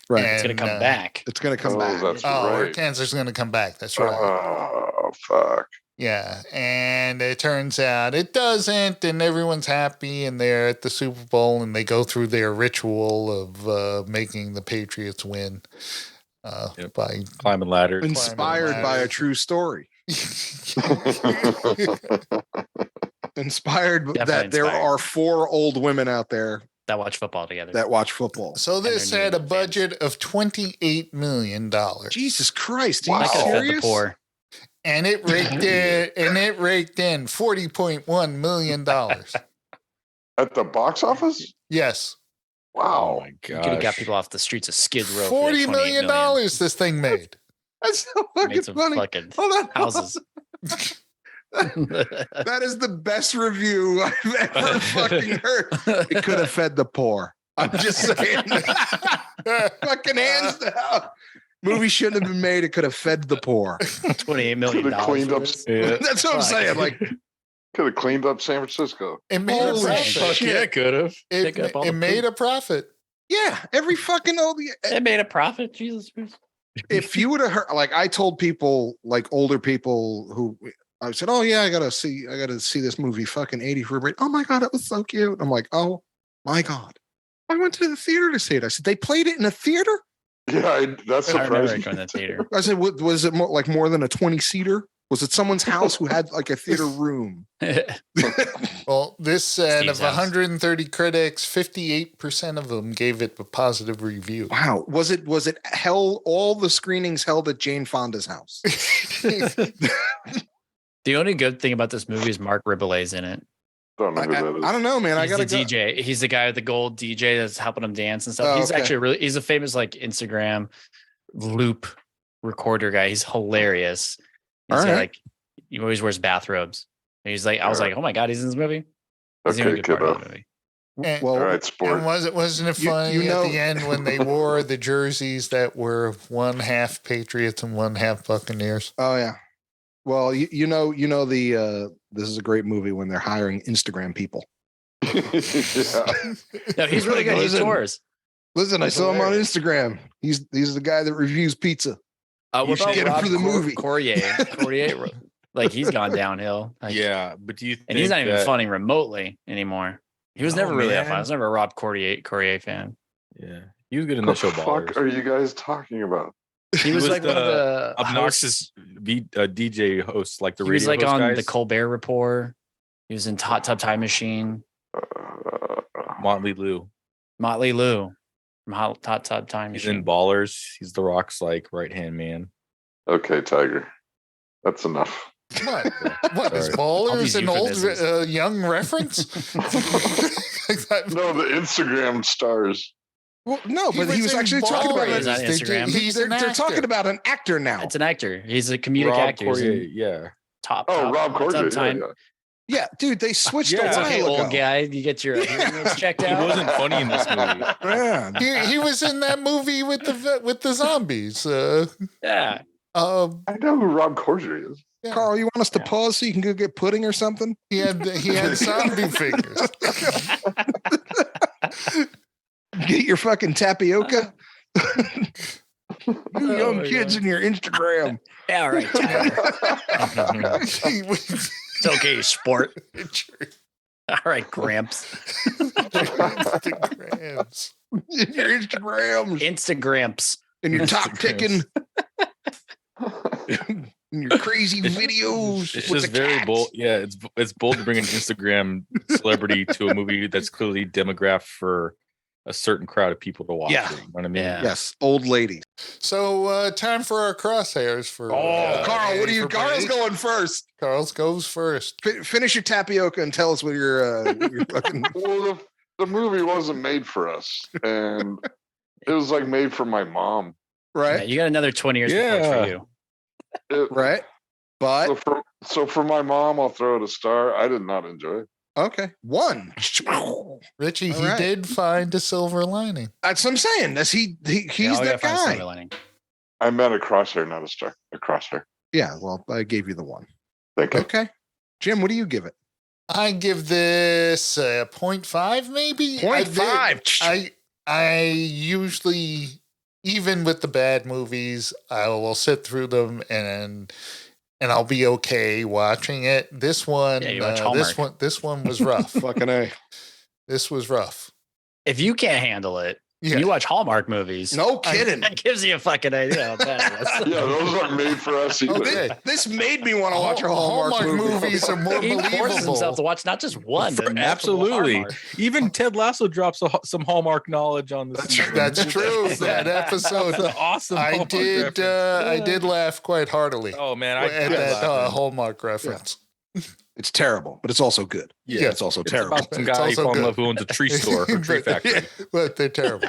Right. It's going to come back. It's gonna come back. That's Her right. cancer's going to come back. That's right. Oh, fuck. Yeah, and it turns out it doesn't, and everyone's happy, and they're at the Super Bowl, and they go through their ritual of making the Patriots win by Climbing ladder. Inspired by a true story. Inspired Definitely that there inspired. are 4 old women out there That watch football together. that watch football. So this they're had a New England budget of $28 million. Jesus Christ! Wow. Are you I could have fed the serious? poor. And it raked in $40.1 million. At the box office? Yes. Oh Wow. my You could have got gosh. people off the streets of Skid Row. for that $40 $28 million this thing made. That's so fucking Made some funny. fucking Hold on. houses. That is the best review I've ever fucking heard. It could have fed the poor. I'm just saying. Fucking hands down. Movie shouldn't have been made. It could have fed the poor. $28 million. Could have cleaned up. Yeah. That's what I'm saying. Like, Could have cleaned up San Francisco. It made a Holy profit. shit. Fuck yeah, could have. It, Pick up all it the made poop. a profit. yeah, every fucking They made a profit. Jesus Christ. if you would have heard, like, I told people, like older people who I said, "Oh yeah, I gotta see this movie, fucking 80 for Brady." Oh my god, it was so cute. I'm like, oh my god, I went to the theater to see it. I said, they played it in a theater. Yeah, that's I remember surprising. going to the theater. I said, was it more than a 20-seater? Was it someone's house who had like a theater room? Well, this said Steve's of house. 130 critics, 58% of them gave it a positive review. Wow, was it held, all the screenings held at Jane Fonda's house? The only good thing about this movie is Mark Ribolet's in it. Don't know who that is. I don't know, man. I He's gotta the go. DJ. He's the guy with the gold DJ that's helping him dance and stuff. Oh, He's okay. actually he's a famous like Instagram loop recorder guy. He's hilarious. He's All got, right. like he always wears bathrobes. And he's like, I was like, oh my god, he's in this movie. He's the only Okay, good part of kiddo. the movie. And, Well, All right, and sport. wasn't it You- funny you know- at the end when they wore the jerseys that were one half Patriots and one half Buccaneers? oh yeah. Well, you know the this is a great movie when they're hiring Instagram people. Yeah. No, he's really good. He Listen. tours. Listen, I That's saw him on hilarious. Instagram. He's the guy that reviews pizza. What You should about get him Rob for the movie. Courrier, like he's gone downhill. Like, Yeah, but do you think and he's not even that- funny remotely anymore. He was No, never really that fun. I man. was never a Rob Courrier fan. Yeah, he was good in What the show. the fuck Ballers. are you guys talking about? He was was like one of the the Obnoxious DJ hosts, like the He was radio like host on guys. the Colbert Report. He was in Hot Tub Time Machine. Motley Lue. Motley Lue from Hot Tub Time He's Machine. in Ballers. He's the Rock's like right hand man. Okay, Tiger. That's enough. What? What is Sorry. All Ballers these an old euphemisms. young reference? No, the Instagram stars. Well, no, but he was in actually talking about Ballers. He's on it. Instagram. He's They're, an they're talking actor. about an actor now. It's an actor. He's a comedic Rob actor. He's in Corrier, yeah. top. Oh, top, Rob Hot Tub Corrier. Yeah, Time. yeah. Yeah, dude, they switched Yeah. a It's while okay, ago. old guy. You get your hearing aids checked He out. wasn't funny in this movie. Yeah. he was in that movie with the zombies. Yeah. I know who Rob Corrier is. Yeah. Carl, you want us to Yeah. pause so you can go get pudding or something? He had zombie figures. Get your fucking tapioca. You young my kids God. in your Instagram. Yeah, all right. It's okay, sport. All right, Gramps. Instagrams. In your Instagrams. Instagramps. In your top ticking. In your crazy videos. It's with just the very cats. bold. Yeah, it's bold to bring an Instagram celebrity to a movie that's clearly demographic for a certain crowd of people to watch. Yeah. it, you know what I mean? Yeah. Yes, old ladies. So time for our crosshairs for. Carl, what do you? for Carl's Brady. going first. Carl's goes first. Finish your tapioca and tell us what your fucking. Well, the movie wasn't made for us, and it was like made for my mom. Yeah, Right, you got another 20 years before it's Yeah. for you. right. But So for my mom, I'll throw it a star. I did not enjoy it. okay, one. Richie, All he right. did find a silver lining. That's what I'm saying. That's he's You that gotta find silver guy. lining. I meant a crosshair, not a star. A crosshair. Yeah, well, I gave you the one. Thank you. Okay, Jim, what do you give it? I give this 0.5 maybe. I did- 0.5. I usually, even with the bad movies, I will sit through them and I'll be okay watching it. This one, Yeah, you watch this one was rough. Fucking A. This was rough. If you can't handle it, Yeah. you watch Hallmark movies. No kidding. That gives you a fucking idea how bad it was. Yeah, those aren't made for us either. Okay. This made me want to watch a Hallmark movie. movies are more He forces himself to believable. watch not just one, but multiple Absolutely. Hallmark. Even Ted Lasso drops some Hallmark knowledge on this. season. That's true. That episode, That's an awesome. I Hallmark did. reference. I did laugh quite heartily Oh man, at that laughed. Hallmark reference. It's terrible, but it's also good. Yeah, It's also it's terrible. about some It's guy who also fell in good. love who owns a tree store or tree But- factory. but they're terrible.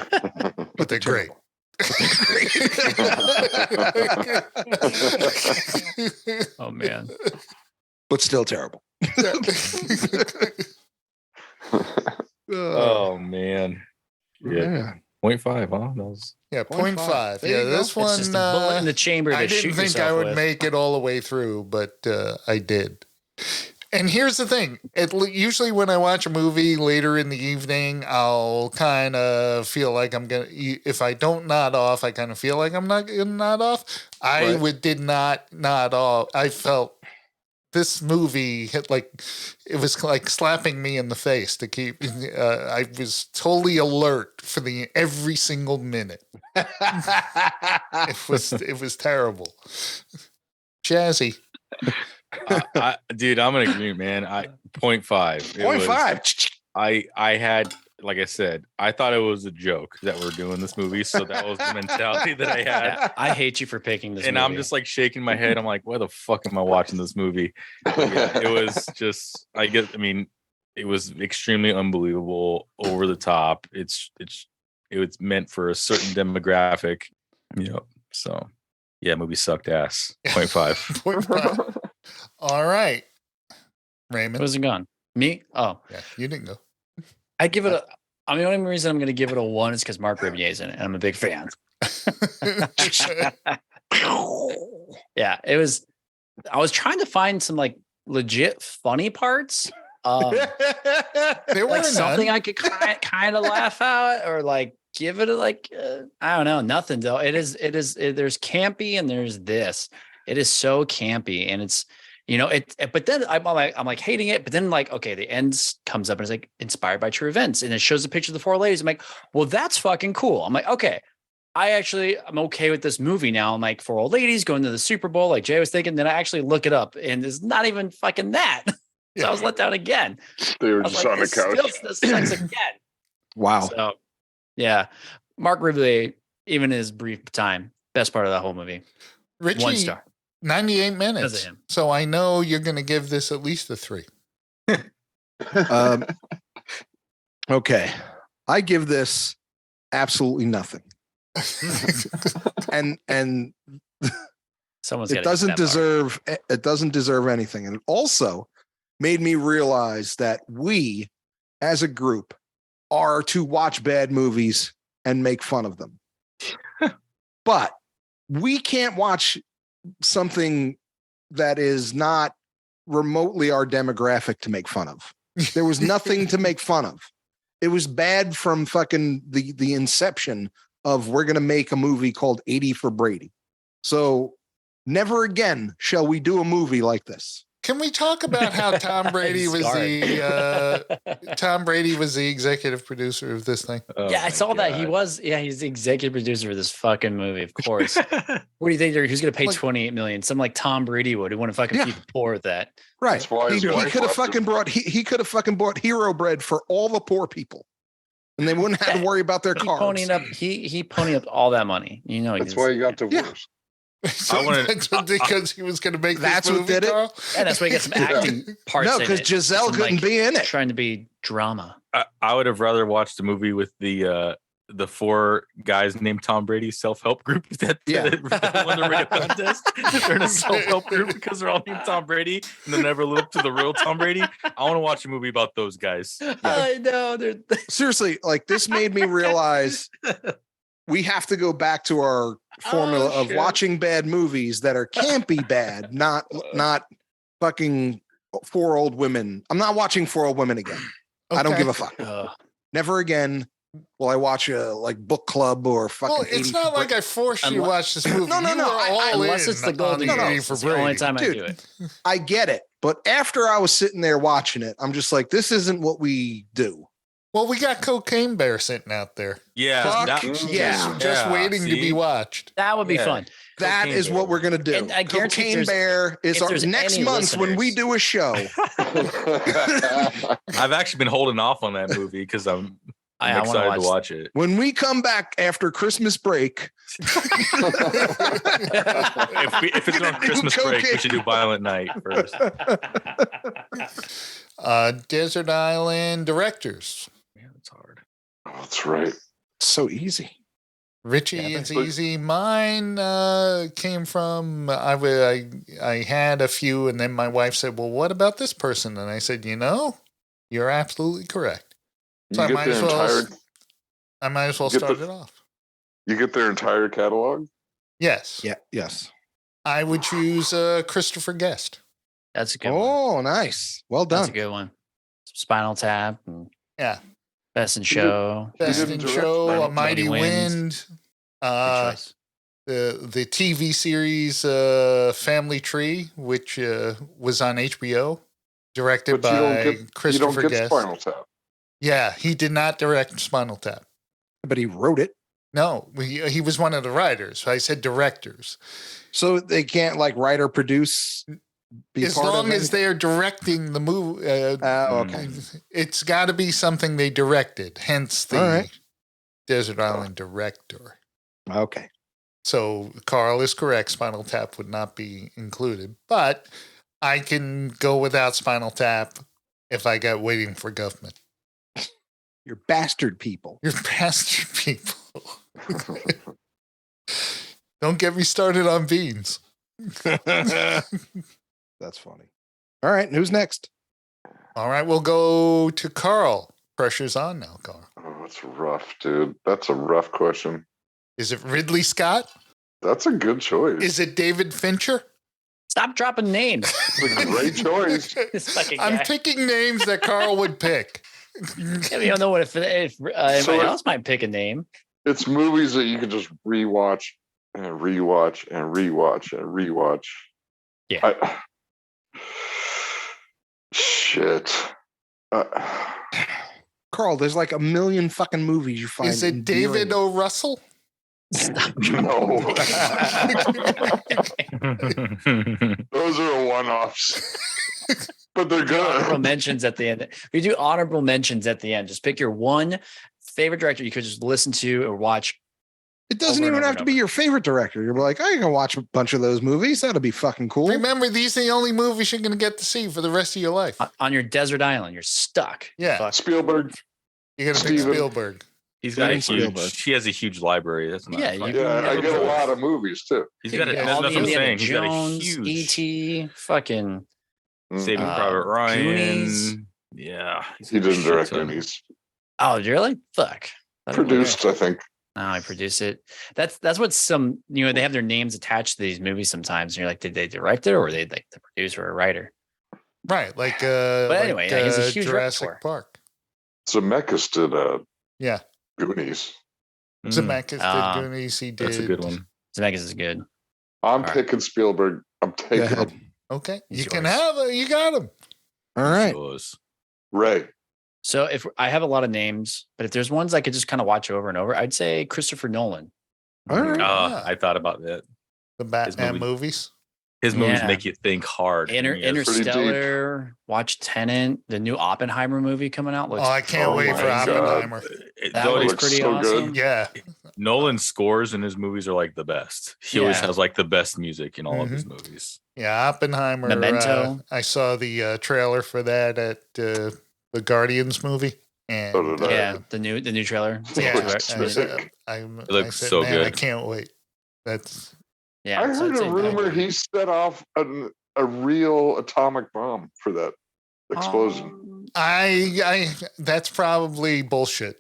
But they're great. Oh man. But still terrible. Oh man, yeah. Yeah. 0.5, huh? That was... Yeah, 0.5. 0.5. There Yeah, you go. this It's one. It's just a bullet in the chamber to I shoot didn't think yourself I would with. make it all the way through, but I did. And here's the thing. Usually when I watch a movie later in the evening, I'll kind of feel like I'm going to, if I don't nod off, I kind of feel like I'm not going to nod off. Did not nod off. I felt this movie it was like slapping me in the face to keep, I was totally alert for every single minute. It was terrible. Jazzy. Dude, I'm gonna agree, man. 0.5. 0.5. I had, like I said, I thought it was a joke that we're doing this movie, so that was the mentality that I had. Yeah, I hate you for picking this and movie. I'm just like shaking my head. I'm like, why the fuck am I watching this movie? But yeah, it was just, I mean, it was extremely unbelievable, over the top. It was meant for a certain demographic. So yeah, movie sucked ass. 0.5. 0.5. All right. Raymond. Who's it gone? Me? Oh. Yeah, you didn't go. I give it the only reason I'm going to give it a 1 is because Mark Ribier's in it, and I'm a big fan. Yeah, it was. I was trying to find some like legit funny parts. There were like something none. I could kind of laugh at, or like give it I don't know, nothing though. There's campy and there's this. It is so campy, and it's but then I'm like hating it, but then like, okay, the end comes up and it's like inspired by true events, and it shows a picture of the 4 ladies. I'm like, well, that's fucking cool. I'm like, okay, I'm okay with this movie now. I'm like, 4 old ladies going to the Super Bowl, like Jay was thinking. Then I actually look it up, and it's not even fucking that. So I was let down again. They were just on the couch. This sucks again. Wow. So, yeah, Mark Ribley, even in his brief time, best part of that whole movie. Richie, 1 star. 98 Because minutes. of him. So I know you're going to give this at least a 3. Okay. I give this absolutely nothing. and Someone's it doesn't deserve anything. And it also made me realize that we as a group are to watch bad movies and make fun of them. But we can't watch something that is not remotely our demographic to make fun of. There was nothing to make fun of. It was bad from fucking the inception of we're going to make a movie called 80 for Brady. So never again shall we do a movie like this. Can we talk about how Tom Brady was the executive producer of this thing? Oh yeah, I saw that. He was, he's the executive producer of this fucking movie, of course. What do you think? Who's going to pay $28 million? Some like Tom Brady would, who want to fucking feed the poor with that. Right. That's why He his wife could have left him. fucking brought he could have fucking bought hero bread for all the poor people. And they wouldn't have to worry about their cars. He ponied up all that money. That's why he got divorced. Because he was going to make that's this what movie, did it? Carl? And that's why he got some acting parts. No, in because it. Giselle Some, couldn't like, be in it. Trying to be drama. I would have rather watched a movie with the 4 guys named Tom Brady self-help group that won the radio contest. They're in a self-help group because they're all named Tom Brady and they never live up to the real Tom Brady. I want to watch a movie about those guys. Yeah. I know. Seriously, like this made me realize we have to go back to our formula of watching bad movies that are campy bad, not fucking 4 old women. I'm not watching 4 old women again. Okay. I don't give a fuck. Never again will I watch a like book club or fucking. Well, it's not like I forced you to watch this movie. No. Unless it's the Golden Girls. For It's the only time I do it. I get it, but after I was sitting there watching it, I'm just like, this isn't what we do. Well, we got Cocaine Bear sitting out there. Yeah. Just waiting to be watched. That would be fun. That is what we're going to do. And I guarantee Cocaine Bear is our next month when we do a show. I've actually been holding off on that movie because I'm excited to watch it. When we come back after Christmas break. if it's on Christmas break, we should do Violent Night first. Desert Island directors. Yeah, that's hard. Oh, that's right. So easy. Richie, it's easy. Mine came from I had a few, and then my wife said, "Well, what about this person?" And I said, "You're absolutely correct." So You get the entire I might as well Get start the- it off. You get their entire catalog. Yes. Yeah. Yes. I would choose Christopher Guest. That's a good one. Oh, nice. Well That's a done. good one. Spinal Tap and Yeah. Best in Show. Best didn't in direct Show, Spinal A Tap. Mighty Wind. Good choice. The TV series Family Tree, which was on HBO, directed But you don't by get you Christopher don't get Guest. Spinal Tap. Yeah, he did not direct Spinal Tap. But he wrote it. No, he was one of the writers. I said directors. So they can't like write or produce. As long as they are directing the movie, okay. it's got to be something they directed. Hence the All right. Desert Island director. Okay. So Carl is correct. Spinal Tap would not be included, but I can go without Spinal Tap if I got Waiting for Government. You're bastard people. You're bastard people. Don't get me started on beans. That's funny. All right. Who's next? All right, we'll go to Carl. Pressure's on now, Carl. Oh, that's rough, dude. That's a rough question. Is it Ridley Scott? That's a good choice. Is it David Fincher? Stop dropping names. It's a great choice. This fucking I'm guy. picking names that Carl would pick. Yeah, we don't know what if anybody else might pick a name. It's movies that you can just rewatch and rewatch and rewatch and rewatch. Yeah. Shit. Carl, there's like a million fucking movies you find. Is it David endearing. O. Russell? No. Those are one-offs. But they're Honorable good. mentions at the end. We do honorable mentions at the end. Just pick your one favorite director you could just listen to or watch. It doesn't Over and even over have and to be over. your favorite director. You're like, I can watch a bunch of those movies. That'll be fucking cool. Remember, these are the only movies you're going to get to see for the rest of your life. On your desert island, you're stuck. Yeah. Fuck. Spielberg. You're going to pick Steven. Spielberg. He's got a Steven huge. Spielberg. He has a huge library. That's not. Yeah, funny. you Yeah, I never get a know. lot of movies too. He's got a. Yeah, That's all what the I'm Indiana saying. He's got a Jones, huge. E.T., fucking Saving Uh, Private Ryan. Goonies. Yeah, He didn't direct shit ton. Goonies. Oh, really? Fuck. Produced, I think. Oh, I produce it. That's what some they have their names attached to these movies sometimes, and you're like, did they direct it or were they like the producer or writer? Right. Like, But anyway, yeah, he has a huge Jurassic repertoire. Park. Zemeckis did Yeah. Goonies. Zemeckis Ah, did Goonies. He did. That's a good one. Zemeckis is good. I'm right. picking Spielberg. I'm Go taking ahead. him. Okay. He's You can yours. have it. You got him. All right. Shows. Ray. So if I have a lot of names, but if there's ones I could just kind of watch over and over, I'd say Christopher Nolan. All right. Yeah. I thought about that. The Batman movie- movies. His movies Yeah. make you think hard. and he has- Interstellar, watch Tenet, the new Oppenheimer movie coming out. Looks Oh, I can't Oh wait my for God. Oppenheimer. That Nolan- looks looks pretty so awesome. good. Yeah. Nolan's scores in his movies are like the best. He always Yeah. has like the best music in all of his movies. Yeah. Oppenheimer. Memento. I saw the trailer for that at the Guardians movie. And So did I. Yeah, the new trailer. yeah, looks sick. I looks said, so man, I good. can't wait. That's Yeah, I so heard I'd say a rumor that. he set off a real atomic bomb for that explosion. I that's probably bullshit.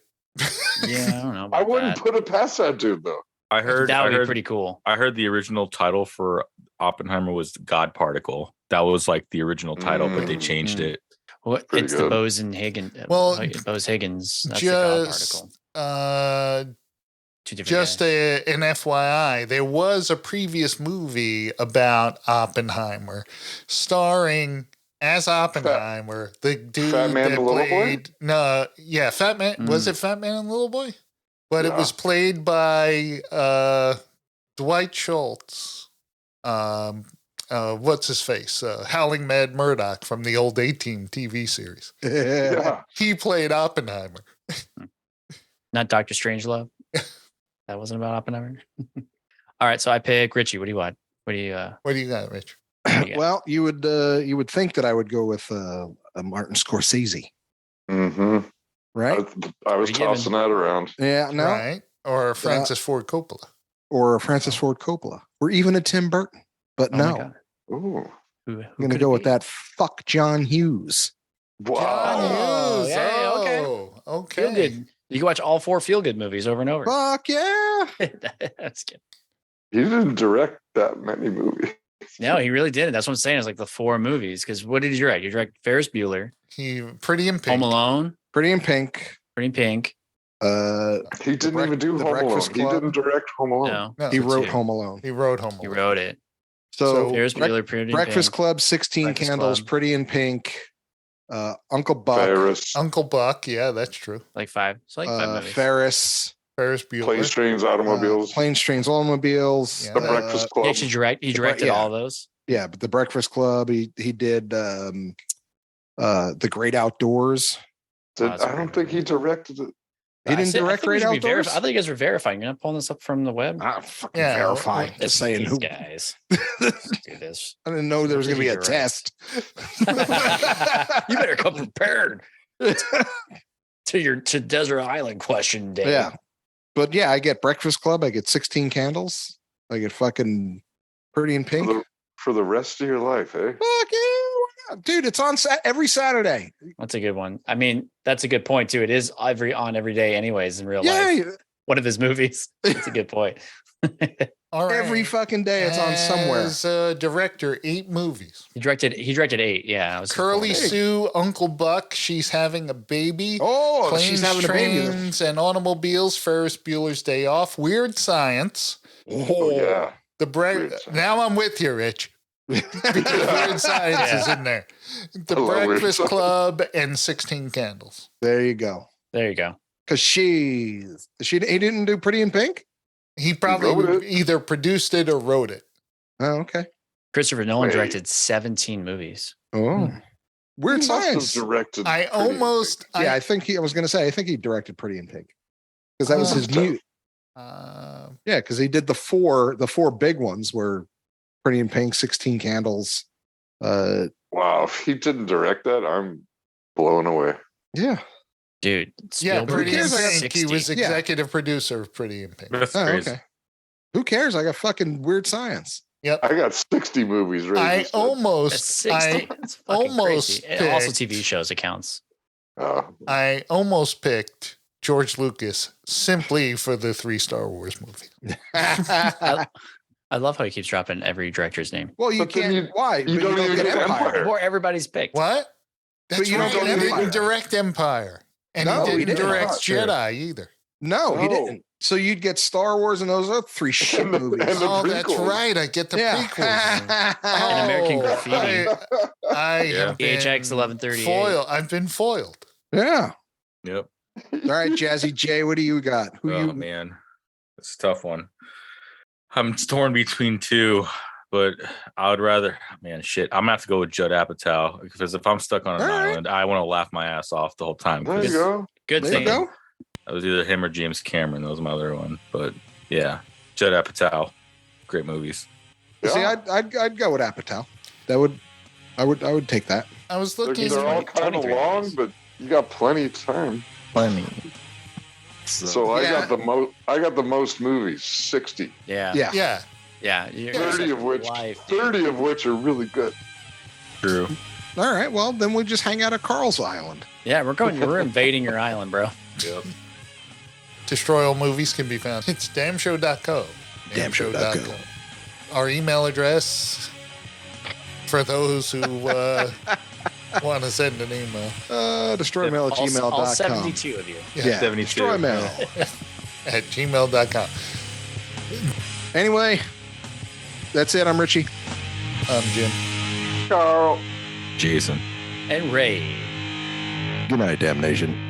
Yeah, I don't know. About I wouldn't that. put it past that dude though. I heard That would I be heard, pretty cool. I heard the original title for Oppenheimer was God Particle. That was like the original title, but they changed Mm. it. What? Pretty It's the good. Bose-Higgins. Well, Bose-Higgins. That's the God just particle. Two different just guys. an FYI, there was a previous movie about Oppenheimer, starring as Oppenheimer the dude Fat Man that and Little Boy? played Fat Man. Was it Fat Man and Little Boy? But it Yeah. was played by Dwight Schultz. What's his face? Howling Mad Murdoch from the old A-Team TV series. Yeah. He played Oppenheimer. Not Dr. Strangelove. That wasn't about Oppenheimer. All right, so I pick Richie. What do you want? What do you? What do you got, Rich? Yeah. Well, you would think that I would go with a Martin Scorsese, Mm-hmm. right? I was Pretty given. tossing that around. Yeah, no, Right? Or Francis Ford Coppola. or Francis Ford Coppola, or even a Tim Burton. But Oh my no, God. Ooh. Who I'm going to could go it with be? that fuck John Hughes. Wow. John Hughes. yeah, okay. Oh, okay. Feel good. You can watch all 4 feel-good movies over and over. Fuck yeah. That's good. He didn't direct that many movies. No, he really didn't. That's what I'm saying. It's like the 4 movies. Because what did you direct? You direct Ferris Bueller, He Pretty in Pink. Home Alone, Pretty in Pink. Pretty in Pink. He didn't even do The Home Alone. Breakfast He Club. didn't direct Home Alone. No, No, He so wrote 2. Home Alone. he wrote Home He Alone. wrote it. So Ferris Bueller, Pretty in Breakfast Pink. Club, 16 Breakfast Candles, Club. Pretty in Pink, Uncle Buck, Ferris, Uncle Buck. Yeah, that's true. Like 5. It's like 5 movies. Ferris, Ferris Bueller. Planes, Trains, Automobiles, Planes, Trains, Automobiles. Yeah. The Breakfast He Club. actually he directed yeah. all those. Yeah, but the Breakfast Club. He did The Great Outdoors. I don't think he directed it. He didn't direct Great Outdoors. I think you guys were verifying. You're not pulling this up from the web. Ah, fucking Yeah, verify. well, Just saying These who. guys. Let's do this. I didn't know there was going to be a You're right. test. You better come prepared to Desert Island question day. Yeah. But yeah, I get Breakfast Club. I get 16 Candles. I get fucking Pretty in Pink. For the rest of your life, eh? Fuck yeah. Why not? Dude, it's on every Saturday. That's a good one. I mean, that's a good point too. It is on every day, anyways, in real Yeah. life. One of his movies. That's a good point. All right. Every fucking day it's on somewhere. As a director, 8 movies. He directed 8. Yeah. I was Curly just Sue, Uncle Buck, She's Having a Baby. Oh, Planes, she's having a baby. Trains, and Automobiles, Ferris Bueller's Day Off, Weird Science. Oh, yeah. Weird Science. Now I'm with you, Rich. Because Weird Science is in there. The I love Weird Breakfast Science. Club and 16 Candles. There you go. There you go. Because he didn't do Pretty in Pink? He wrote probably it. either produced it or wrote it. Oh, okay. Christopher Nolan Wait. directed 17 movies. Oh. Weird He must have Science. directed. I Pretty in almost. Yeah, I was going to say, I think he directed Pretty in Pink. Because that was Oh. his new. Yeah, because he did the four big ones were Pretty in Pink, 16 Candles. Pink. Wow, if he didn't direct that, I'm blown away. Yeah. Dude. Yeah, Spielberg Pretty in cares? is Pink. He 60. was executive producer of Pretty in Pink. That's Oh, crazy. okay. Who cares? I got fucking Weird Science. Yep. I got 60 movies ready. I to start. That's almost, 60. I That's fucking almost crazy. And also picked- TV shows accounts. I almost picked George Lucas simply for the 3 Star Wars movies. I love how he keeps dropping every director's name. Well, you But then can't. Why? you don't even get Empire. Before everybody's picked. What? That's you don't right. get He Empire. didn't direct Empire. And No, he he didn't didn't. direct Not sure. Jedi either. No, he No. didn't. So you'd get Star Wars and those other 3 shit And the- movies. and the Oh, that's prequels. right. I get the prequels. And American Oh, Graffiti. I Yeah. have been PHX 1138. foiled. I've been foiled. Yeah. Yep. All right, Jazzy J, what do you got? Who Oh you? man, it's a tough one. I'm torn between 2, but I would rather. Man, shit. I'm gonna have to go with Judd Apatow because if I'm stuck on an All right. island, I want to laugh my ass off the whole time. There you 'cause go. Good There you thing. go. It was either him or James Cameron. That was my other one. But yeah, Judd Apatow, great movies. See, Yeah. I'd go with Apatow. I would take that. I was They're, looking. they're all kind of 23 long, movies. but you got plenty of time. Funny. So I Yeah. got the most. I got the most movies, 60. Yeah. Yeah. Yeah. Yeah. You're 30 of which 30 of which are really good. True. All right. Well, then we just hang out at Carl's Island. Yeah, we're invading your island, bro. Yep. Destroy All Movies can be found. It's damshow.co. Damshow.co. Our email address for those who want to send an email. Destroymail at All gmail.com. 72 of you. Yeah. 72. Destroymail. At gmail.com. Anyway, that's it. I'm Richie. I'm Jim. Carl. Jason. And Ray. Good night, damnation.